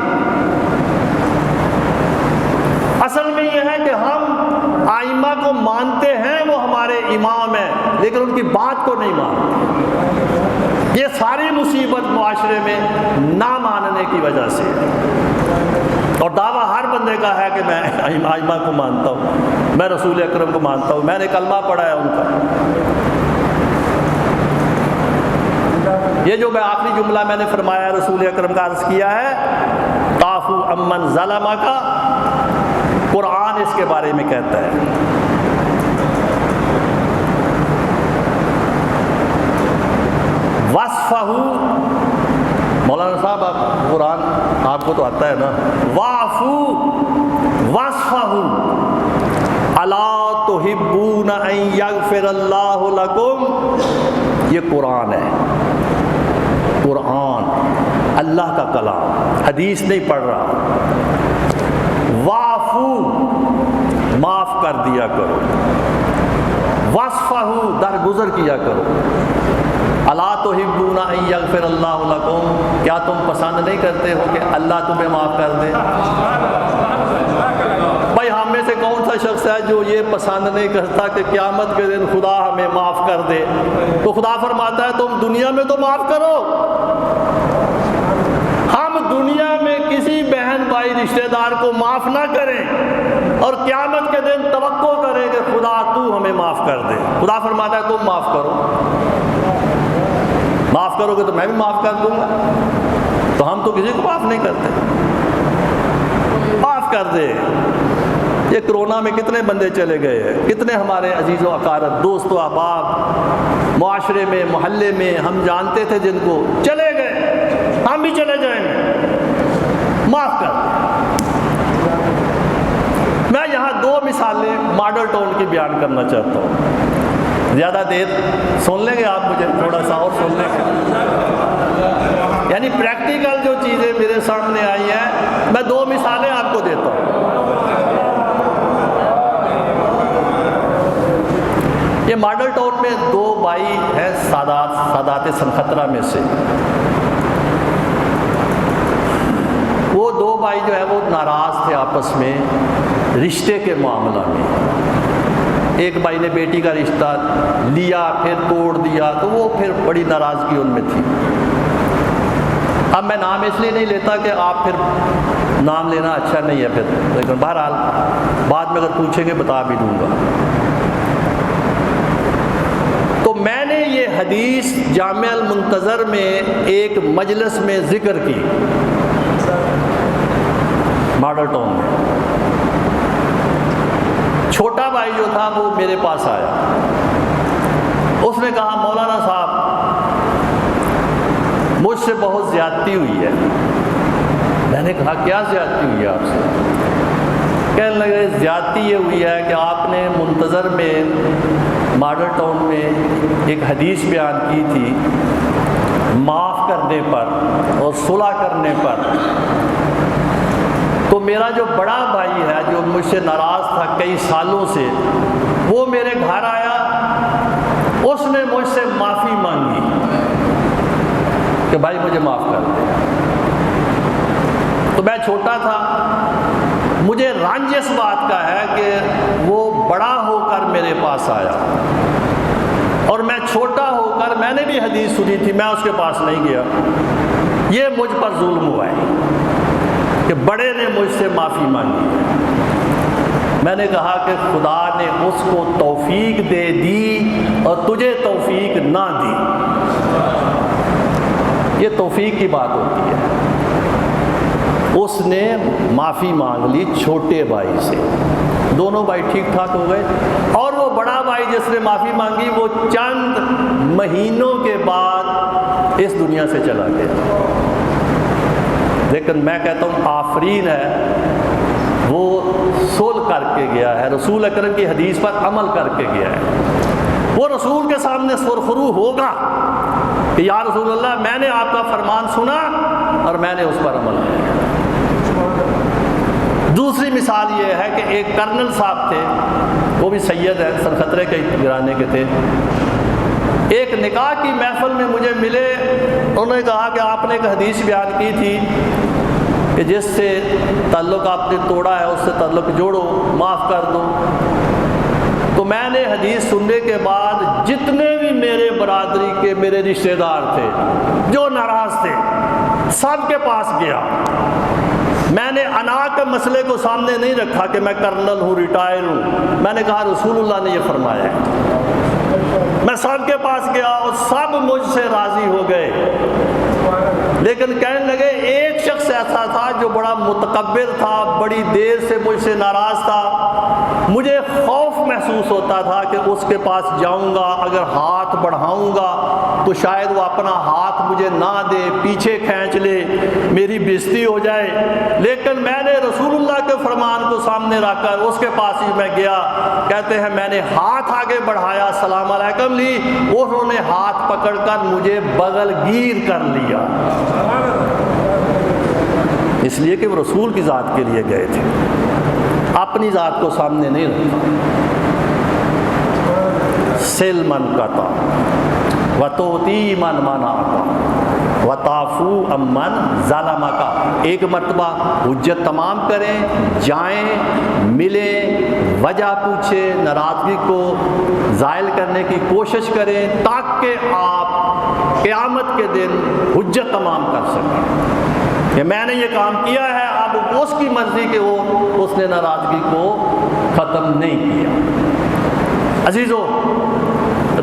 اصل میں یہ ہے کہ ہم ائمہ کو مانتے ہیں، وہ ہمارے امام ہیں، لیکن ان کی بات کو نہیں مانتے۔ یہ ساری مصیبت معاشرے میں نہ ماننے کی وجہ سے ہے۔ اور دعویٰ ہر بندے کا ہے کہ میں ائمہ کو مانتا ہوں، میں رسول اکرم کو مانتا ہوں، میں نے کلمہ پڑھا ہے ان کا۔ یہ جو میں آخری جملہ میں نے فرمایا رسول اکرم کا عرض کیا ہے، تعفو امن ظلمہ کا، قرآن اس کے بارے میں کہتا ہے۔ وصفہ، مولانا صاحب آپ قرآن آپ کو تو آتا ہے نا، وعفو وصفہ الا تحبون ان یغفر اللہ لکم، یہ قرآن ہے، قرآن اللہ کا کلام، حدیث نہیں پڑھ رہا۔ وعفو، معاف کر دیا کرو، وصفہ، درگزر کیا کرو۔ الا تحبون ان یغفر اللہ لکم، کیا تم پسند نہیں کرتے ہو کہ اللہ تمہیں معاف کر دے؟ بھائی ہم میں سے کون سا شخص ہے جو یہ پسند نہیں کرتا کہ قیامت کے دن خدا ہمیں معاف کر دے؟ تو خدا فرماتا ہے تم دنیا میں تو معاف کرو۔ ہم دنیا میں کسی بہن بھائی رشتہ دار کو معاف نہ کریں اور قیامت کے دن توقع کریں کہ خدا تو ہمیں معاف کر دے۔ خدا فرماتا ہے تم معاف کرو، معاف کرو گے تو میں بھی معاف کر دوں گا۔ تو ہم تو کسی کو معاف نہیں کرتے، معاف کر دے۔ یہ کرونا میں کتنے بندے چلے گئے ہیں، کتنے ہمارے عزیز و اقارب، دوست و احباب معاشرے میں، محلے میں ہم جانتے تھے جن کو، چلے گئے، ہم بھی چلے جائیں گے، معاف کر دیں۔ میں یہاں دو مثالیں ماڈل ٹاؤن کی بیان کرنا چاہتا ہوں۔ زیادہ دیر سن لیں گے آپ مجھے؟ تھوڑا سا اور سن لیں گے؟ یعنی پریکٹیکل جو چیزیں میرے سامنے آئی ہیں، میں دو مثالیں آپ کو دیتا ہوں۔ یہ ماڈل ٹاؤن میں دو بھائی ہیں، سادات سنخطرہ میں سے۔ وہ دو بھائی جو ہے وہ ناراض تھے آپس میں رشتے کے معاملہ میں۔ ایک بھائی نے بیٹی کا رشتہ لیا پھر توڑ دیا، تو وہ پھر بڑی ناراضگی ان میں تھی۔ اب میں نام اس لیے نہیں لیتا کہ آپ پھر نام لینا اچھا نہیں ہے پھر، لیکن بہرحال بعد میں اگر پوچھیں گے بتا بھی دوں گا۔ تو میں نے یہ حدیث جامع المنتظر میں ایک مجلس میں ذکر کی ماڈل ٹاؤن میں۔ چھوٹا بھائی جو تھا وہ میرے پاس آیا، اس نے کہا مولانا صاحب مجھ سے بہت زیادتی ہوئی ہے۔ میں نے کہا کیا زیادتی ہوئی ہے آپ سے؟ کہنے لگے زیادتی یہ ہوئی ہے کہ آپ نے منتظر میں ماڈل ٹاؤن میں ایک حدیث بیان کی تھی، معاف کرنے پر اور صلح کرنے پر۔ تو میرا جو بڑا بھائی ہے جو مجھ سے ناراض تھا کئی سالوں سے، وہ میرے گھر آیا، اس نے مجھ سے معافی مانگی کہ بھائی مجھے معاف کر دے۔ تو میں چھوٹا تھا، مجھے رنج اس بات کا ہے کہ وہ بڑا ہو کر میرے پاس آیا، اور میں چھوٹا ہو کر میں نے بھی حدیث سنی تھی، میں اس کے پاس نہیں گیا۔ یہ مجھ پر ظلم ہوا ہے کہ بڑے نے مجھ سے معافی مانگی۔ میں نے کہا کہ خدا نے اس کو توفیق دے دی اور تجھے توفیق نہ دی۔ یہ توفیق کی بات ہوتی ہے۔ اس نے معافی مانگ لی چھوٹے بھائی سے، دونوں بھائی ٹھیک ٹھاک ہو گئے، اور وہ بڑا بھائی جس نے معافی مانگی وہ چند مہینوں کے بعد اس دنیا سے چلا گیا۔ لیکن میں کہتا ہوں آفرین ہے، وہ صلح کر کے گیا ہے، رسول اکرم کی حدیث پر عمل کر کے گیا ہے۔ وہ رسول کے سامنے سرخرو ہوگا کہ یا رسول اللہ میں نے آپ کا فرمان سنا اور میں نے اس پر عمل کیا۔ دوسری مثال مثال یہ ہے کہ ایک کرنل صاحب تھے، وہ بھی سید ہیں، سرخطرے کے گھرانے کے تھے۔ ایک نکاح کی محفل میں مجھے ملے، انہوں نے کہا کہ آپ نے ایک حدیث بیان کی تھی کہ جس سے تعلق آپ نے توڑا ہے اس سے تعلق جوڑو، معاف کر دو۔ تو میں نے حدیث سننے کے بعد جتنے بھی میرے برادری کے میرے رشتہ دار تھے جو ناراض تھے، سب کے پاس گیا۔ میں نے انا کے مسئلے کو سامنے نہیں رکھا کہ میں کرنل ہوں، ریٹائر ہوں، میں نے کہا رسول اللہ نے یہ فرمایا ہے۔ میں سب کے پاس گیا اور سب مجھ سے راضی ہو گئے، لیکن کہنے لگے ایک شخص ایسا تھا جو بڑا متکبر تھا، بڑی دیر سے مجھ سے ناراض تھا، مجھے خوف محسوس ہوتا تھا کہ اس کے پاس جاؤں گا، اگر ہاتھ بڑھاؤں گا تو شاید وہ اپنا ہاتھ مجھے نہ دے، پیچھے کھینچ لے، میری بےزتی ہو جائے۔ لیکن میں نے رسول اللہ کے فرمان کو سامنے رکھ کر اس کے پاس ہی میں گیا، کہتے ہیں میں نے ہاتھ آگے بڑھایا، السلام علیکم لی، انہوں نے ہاتھ پکڑ کر مجھے بغل گیر کر لیا، اس لیے کہ وہ رسول کی ذات کے لیے گئے تھے، اپنی ذات کو سامنے نہیں رکھا۔ سل من قطع وتؤتی من منعک وتعفو عمن ظلمک۔ ایک مرتبہ حجت تمام کریں، جائیں، ملیں، وجہ پوچھیں، ناراضگی کو زائل کرنے کی کوشش کریں تاکہ آپ قیامت کے دن حجت تمام کر سکیں کہ میں نے یہ کام کیا ہے، اب اس کی مرضی کہ وہ اس نے ناراضگی کو ختم نہیں کیا۔ عزیزو،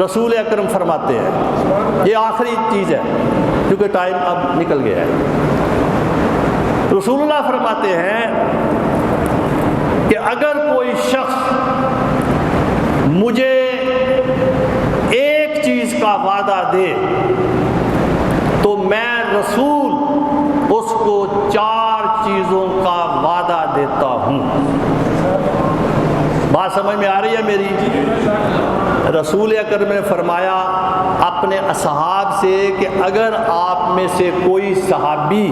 رسول اکرم فرماتے ہیں، یہ آخری چیز ہے کیونکہ ٹائم اب نکل گیا ہے، رسول اللہ فرماتے ہیں کہ اگر کوئی شخص مجھے ایک چیز کا وعدہ دے تو میں رسول اس کو 4 چیزوں کا وعدہ دیتا ہوں۔ بات سمجھ میں آ رہی ہے میری؟ رسول اکرم نے فرمایا اپنے اصحاب سے کہ اگر آپ میں سے کوئی صحابی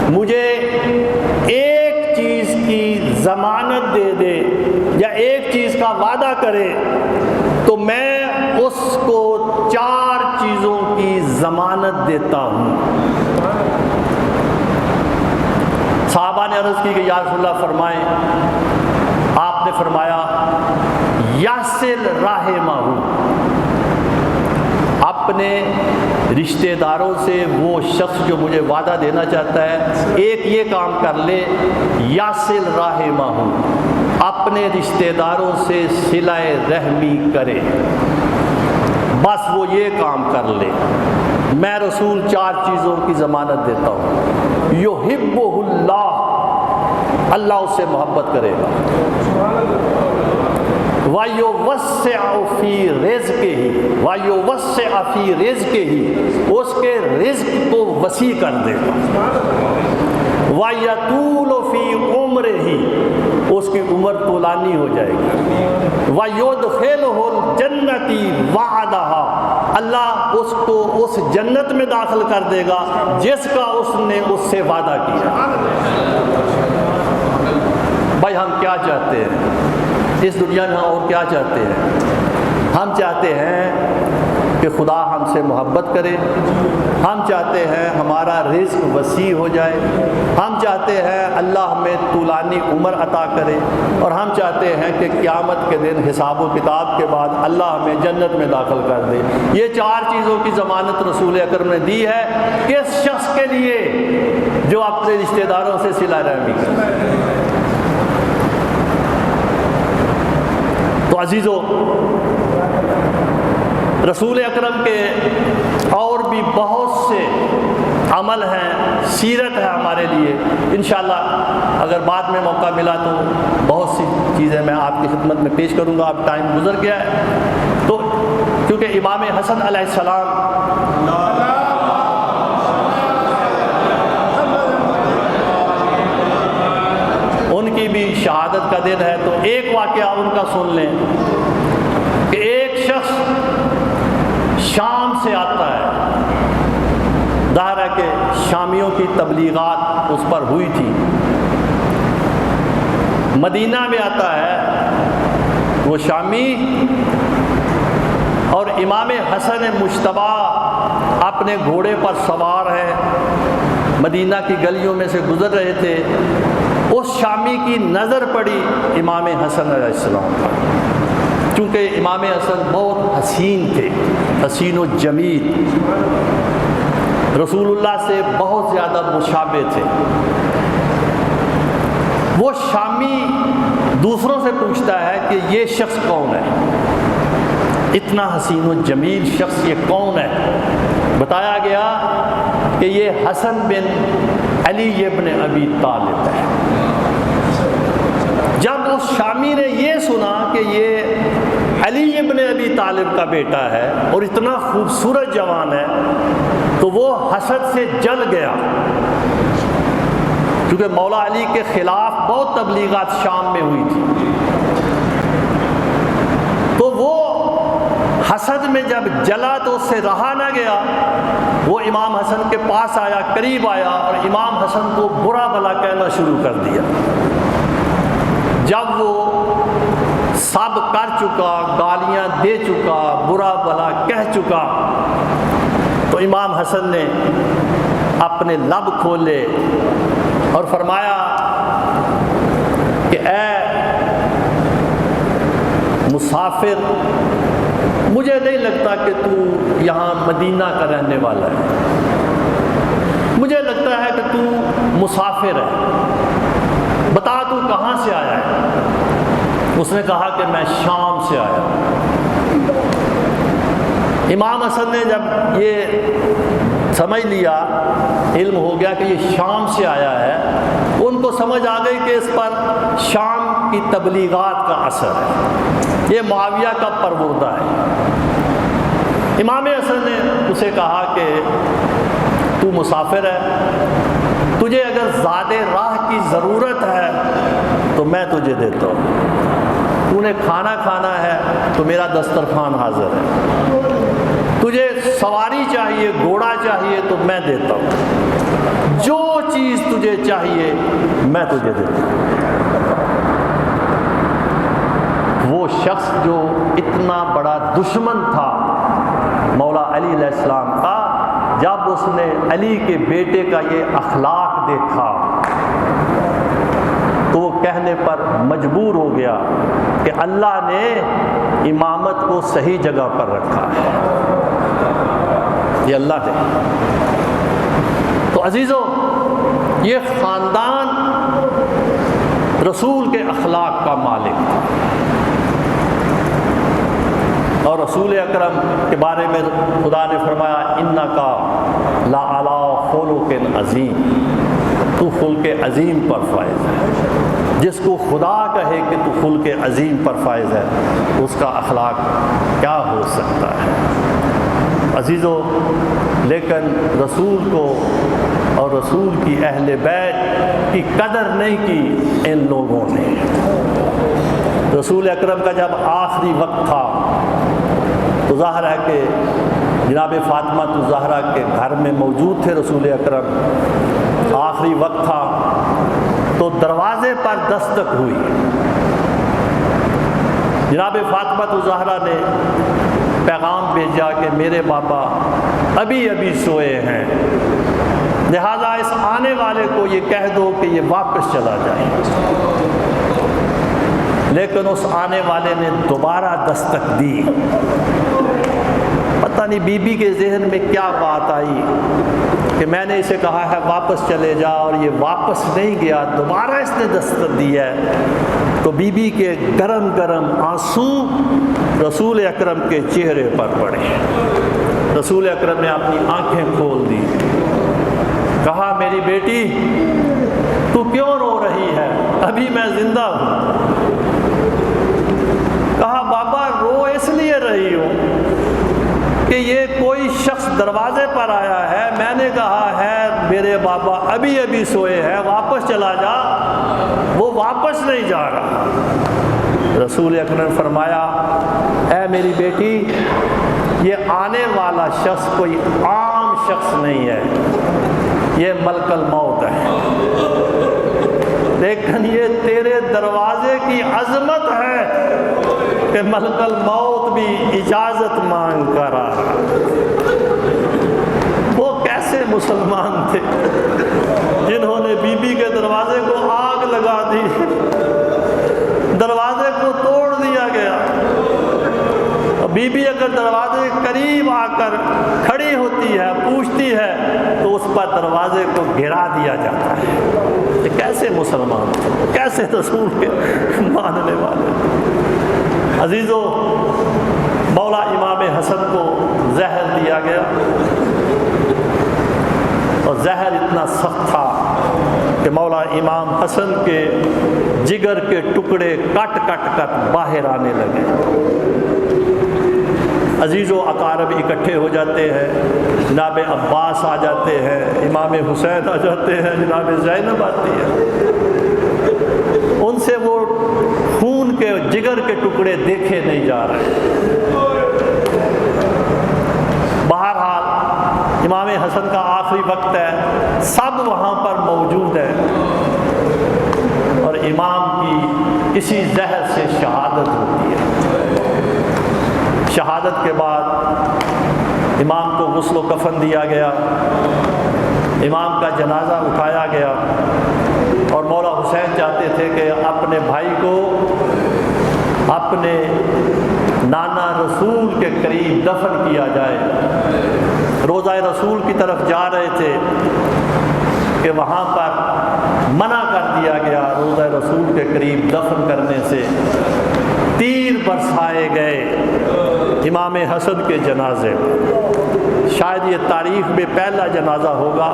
مجھے ایک چیز کی ضمانت دے دے یا ایک چیز کا وعدہ کرے تو میں اس کو 4 چیزوں کی ضمانت دیتا ہوں۔ صحابہ نے عرض کی کہ یا رسول اللہ فرمائیں، آپ نے فرمایا یاسل رحمہ، اپنے رشتہ داروں سے وہ شخص جو مجھے وعدہ دینا چاہتا ہے ایک یہ کام کر لے، یاسل رحمہ، اپنے رشتہ داروں سے صلہ رحمی کرے، بس وہ یہ کام کر لے، میں رسول 4 چیزوں کی ضمانت دیتا ہوں۔ یحبہ اللہ، اللہ اس سے محبت کرے گا، وَيُوَسِّعُ فِي رِزْقِهِ، وَيُوَسِّعُ فِي رِزْقِهِ، اس کے رزق کو وسیع کر دے گا، وَيَطُولُ فِي عُمْرِهِ، اس کی عمر طولانی ہو جائے گی، وَيُدْخِلُهُ الْجَنَّةِ وَعَدَهَا، اللہ اس کو اس جنت میں داخل کر دے گا جس کا اس نے اس سے وعدہ کیا۔ بھائی ہم کیا چاہتے ہیں اس دنیا میں، اور کیا چاہتے ہیں؟ ہم چاہتے ہیں کہ خدا ہم سے محبت کرے، ہم چاہتے ہیں ہمارا رزق وسیع ہو جائے، ہم چاہتے ہیں اللہ ہمیں طولانی عمر عطا کرے، اور ہم چاہتے ہیں کہ قیامت کے دن حساب و کتاب کے بعد اللہ ہمیں جنت میں داخل کر دے۔ یہ 4 چیزوں کی ضمانت رسول اکرم نے دی ہے کس شخص کے لیے جو اپنے رشتہ داروں سے صلہ رحمی کرے۔ تو عزیزو، رسول اکرم کے اور بھی بہت سے عمل ہیں، سیرت ہے ہمارے لیے، انشاءاللہ اگر بعد میں موقع ملا تو بہت سی چیزیں میں آپ کی خدمت میں پیش کروں گا۔ اب ٹائم گزر گیا ہے، تو کیونکہ امام حسن علیہ السلام ان کی بھی شہادت کا دن ہے، تو ایک واقعہ ان کا سن لیں کہ ایک شخص شام سے آتا ہے، ظاہر ہے کہ شامیوں کی تبلیغات اس پر ہوئی تھی، مدینہ میں آتا ہے وہ شامی، اور امام حسن مجتبی اپنے گھوڑے پر سوار ہے، مدینہ کی گلیوں میں سے گزر رہے تھے۔ اس شامی کی نظر پڑی امام حسن علیہ السلام پر، کیونکہ امام حسن بہت حسین تھے، حسین و جمیل، رسول اللہ سے بہت زیادہ مشابہ تھے۔ وہ شامی دوسروں سے پوچھتا ہے کہ یہ شخص کون ہے، اتنا حسین و جمیل شخص یہ کون ہے؟ بتایا گیا کہ یہ حسن بن علی ابن ابی طالب ہے۔ جب اس شامی نے یہ سنا کہ یہ علی ابن ابی طالب کا بیٹا ہے اور اتنا خوبصورت جوان ہے، تو وہ حسد سے جل گیا، کیونکہ مولا علی کے خلاف بہت تبلیغات شام میں ہوئی تھی۔ تو وہ حسد میں جب جلا تو اس سے رہا نہ گیا، وہ امام حسن کے پاس آیا، قریب آیا اور امام حسن کو برا بھلا کہنا شروع کر دیا۔ جب وہ سب کر چکا، گالیاں دے چکا، برا بھلا کہہ چکا، تو امام حسن نے اپنے لب کھولے اور فرمایا کہ اے مسافر، مجھے نہیں لگتا کہ تو یہاں مدینہ کا رہنے والا ہے، مجھے لگتا ہے کہ تو مسافر ہے، بتا تو کہاں سے آیا ہے؟ اس نے کہا کہ میں شام سے آیا۔ امام حسن نے جب یہ سمجھ لیا، علم ہو گیا کہ یہ شام سے آیا ہے، ان کو سمجھ آ گئی کہ اس پر شام کی تبلیغات کا اثر ہے، یہ معاویہ کا پروردہ ہے۔ امام حسن نے اسے کہا کہ تو مسافر ہے، تجھے اگر زاد راہ کی ضرورت ہے تو میں تجھے دیتا ہوں، تو نے کھانا کھانا ہے تو میرا دسترخوان حاضر ہے، تجھے سواری چاہیے، گھوڑا چاہیے تو میں دیتا ہوں، جو چیز تجھے چاہیے میں تجھے دیتا ہوں۔ وہ شخص جو اتنا بڑا دشمن تھا مولا علی علیہ السلام کا، جب اس نے علی کے بیٹے کا یہ اخلاق دیکھا تو وہ کہنے پر مجبور ہو گیا کہ اللہ نے امامت کو صحیح جگہ پر رکھا ہے، یہ اللہ نے۔ تو عزیزو، یہ خاندان رسول کے اخلاق کا مالک تھا، اور رسول اکرم کے بارے میں خدا نے فرمایا انکا لعلی خلق عظیم، تو خلق عظیم پر فائز ہے۔ جس کو خدا کہے کہ تو خلق عظیم پر فائز ہے، اس کا اخلاق کیا ہو سکتا ہے؟ عزیزو، لیکن رسول کو اور رسول کی اہل بیت کی قدر نہیں کی ان لوگوں نے۔ رسول اکرم کا جب آخری وقت تھا تو ظاہر ہے کہ جناب فاطمہ الزہرا کے گھر میں موجود تھے رسول اکرم، آخری وقت تھا تو دروازے پر دستک ہوئی۔ جناب فاطمہ الزہرا نے پیغام بھیجا کہ میرے بابا ابھی ابھی سوئے ہیں، لہذا اس آنے والے کو یہ کہہ دو کہ یہ واپس چلا جائے۔ لیکن اس آنے والے نے دوبارہ دستک دی، پتہ نہیں بی بی کے ذہن میں کیا بات آئی کہ میں نے اسے کہا ہے واپس چلے جا، اور یہ واپس نہیں گیا، دوبارہ اس نے دستک دی ہے۔ تو بی بی کے گرم گرم آنسو رسول اکرم کے چہرے پر پڑے۔ رسول اکرم نے اپنی آنکھیں کھول دی، کہا میری بیٹی تو کیوں رو رہی ہے؟ ابھی میں زندہ ہوں۔ کہا بابا رو اس لیے رہی ہوں کہ یہ کوئی شخص دروازے پر آیا ہے، میں نے کہا ہے میرے بابا ابھی ابھی سوئے ہیں، واپس چلا جا، وہ واپس نہیں جا رہا۔ رسول اکرم نے فرمایا اے میری بیٹی، یہ آنے والا شخص کوئی عام شخص نہیں ہے، یہ ملک الموت ہے، لیکن یہ تیرے دروازے عظمت ہے کہ ملک الموت بھی اجازت مانگ کر آ رہا۔ وہ کیسے مسلمان تھے جنہوں نے بی بی کے دروازے کو آگ لگا دی، دروازے کو توڑ دیا گیا۔ بی بی اگر دروازے کے قریب آ کر کھڑی ہوتی ہے، پوچھتی ہے، تو اس پر دروازے کو گرا دیا جاتا ہے۔ یہ کیسے مسلمان تھے، کیسے رسول کے ماننے والے۔ عزیزو، مولا امام حسن کو زہر دیا گیا، اور زہر اتنا سخت تھا کہ مولا امام حسن کے جگر کے ٹکڑے کٹ کٹ کر باہر آنے لگے۔ عزیز و اقارب اکٹھے ہو جاتے ہیں، جناب عباس آ جاتے ہیں، امام حسین آ جاتے ہیں، جناب زینب آتی ہے۔ ان سے وہ خون کے جگر کے ٹکڑے دیکھے نہیں جا رہے۔ بہرحال امام حسن کا آخری وقت ہے، سب وہاں پر موجود ہیں، اور امام کی اسی زہر سے شہادت ہوتی ہے۔ شہادت کے بعد امام کو غسل و کفن دیا گیا، امام کا جنازہ اٹھایا گیا، اور مولا حسین چاہتے تھے کہ اپنے بھائی کو اپنے نانا رسول کے قریب دفن کیا جائے۔ روضہ رسول کی طرف جا رہے تھے کہ وہاں پر منع کر دیا گیا روضہ رسول کے قریب دفن کرنے سے۔ تیر برسائے گئے امام حسن کے جنازے پر۔ شاید یہ تاریخ میں پہلا جنازہ ہوگا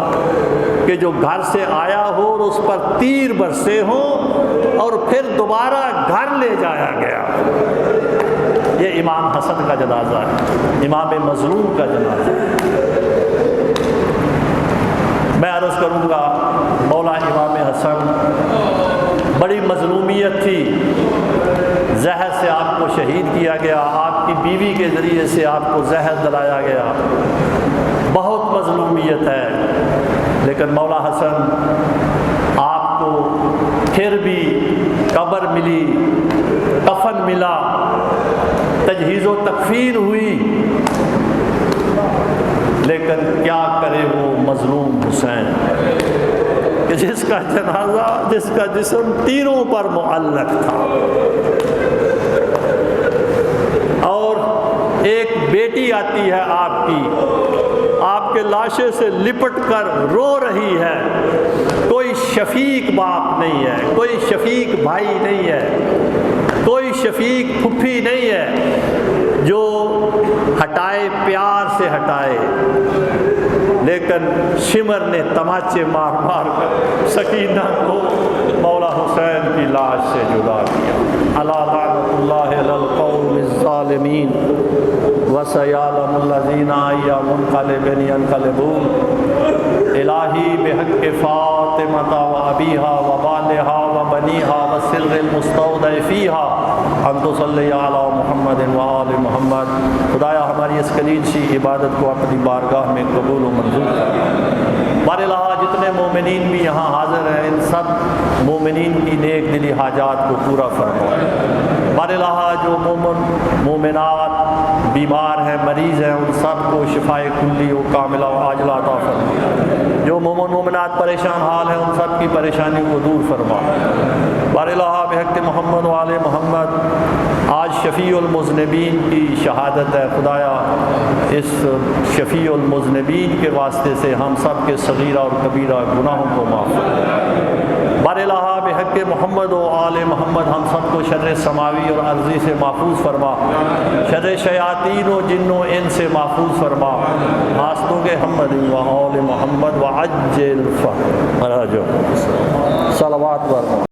کہ جو گھر سے آیا ہو اور اس پر تیر برسے ہوں اور پھر دوبارہ گھر لے جایا گیا۔ یہ امام حسن کا جنازہ ہے، امام مظلوم کا جنازہ ہے۔ میں عرض کروں گا، مولا امام حسن بڑی مظلومیت تھی، زہر سے آپ کو شہید کیا گیا، آپ کی بیوی کے ذریعے سے آپ کو زہر دلایا گیا، بہت مظلومیت ہے، لیکن مولا حسن آپ کو پھر بھی قبر ملی، کفن ملا، تجہیز و تکفین ہوئی، لیکن کیا کرے وہ مظلوم حسین کہ جس کا جنازہ، جس کا جسم تیروں پر معلق تھا، اور ایک بیٹی آتی ہے آپ کی، آپ کے لاشے سے لپٹ کر رو رہی ہے، کوئی شفیق باپ نہیں ہے، کوئی شفیق بھائی نہیں ہے، کوئی شفیق پھپھی نہیں ہے جو ہٹائے، پیار سے ہٹائے، لیکن شمر نے تماچے مار مار کر سکینہ کو مولا حسین کی لاش سے جدا کیا۔ الا لعنۃ اللہ علی القوم الظالمین وسیعلم الذین ای منقلب ینقلبون۔ الہی بحق فاطمہ و ابیہا و بالہا و بنیہا و سر المستودع فیہا ان تصلی علی محمد و آل محمد۔ خدایا ہماری اس قلیل سی عبادت کو اپنی بارگاہ میں قبول و منظور کر۔ بار الہا جتنے مومنین بھی یہاں حاضر ہیں، ان سب مومنین کی نیک دلی حاجات کو پورا فرما۔ بار الہا جو مومنات بیمار ہیں، مریض ہیں، ان سب کو شفائے کلی و کاملہ و عاجلہ عطا فرما۔ جو مومنات پریشان حال ہیں، ان سب کی پریشانی کو دور فرما۔ بار الہا بحق محمد و آل محمد، آج شفیع المذنبین کی شہادت ہے، خدایا اس شفیع المذنبین کے واسطے سے ہم سب کے صغیرہ اور کبیرہ گناہوں کو معاف فرما۔ بار الہا بحق محمد و آل محمد ہم سب کو شر سماوی اور ارضی سے محفوظ فرما، شر شیاطین و جن و انس سے محفوظ فرما۔ حاصلوں کے محمد و آل محمد و عجل فرج صلوات ورما۔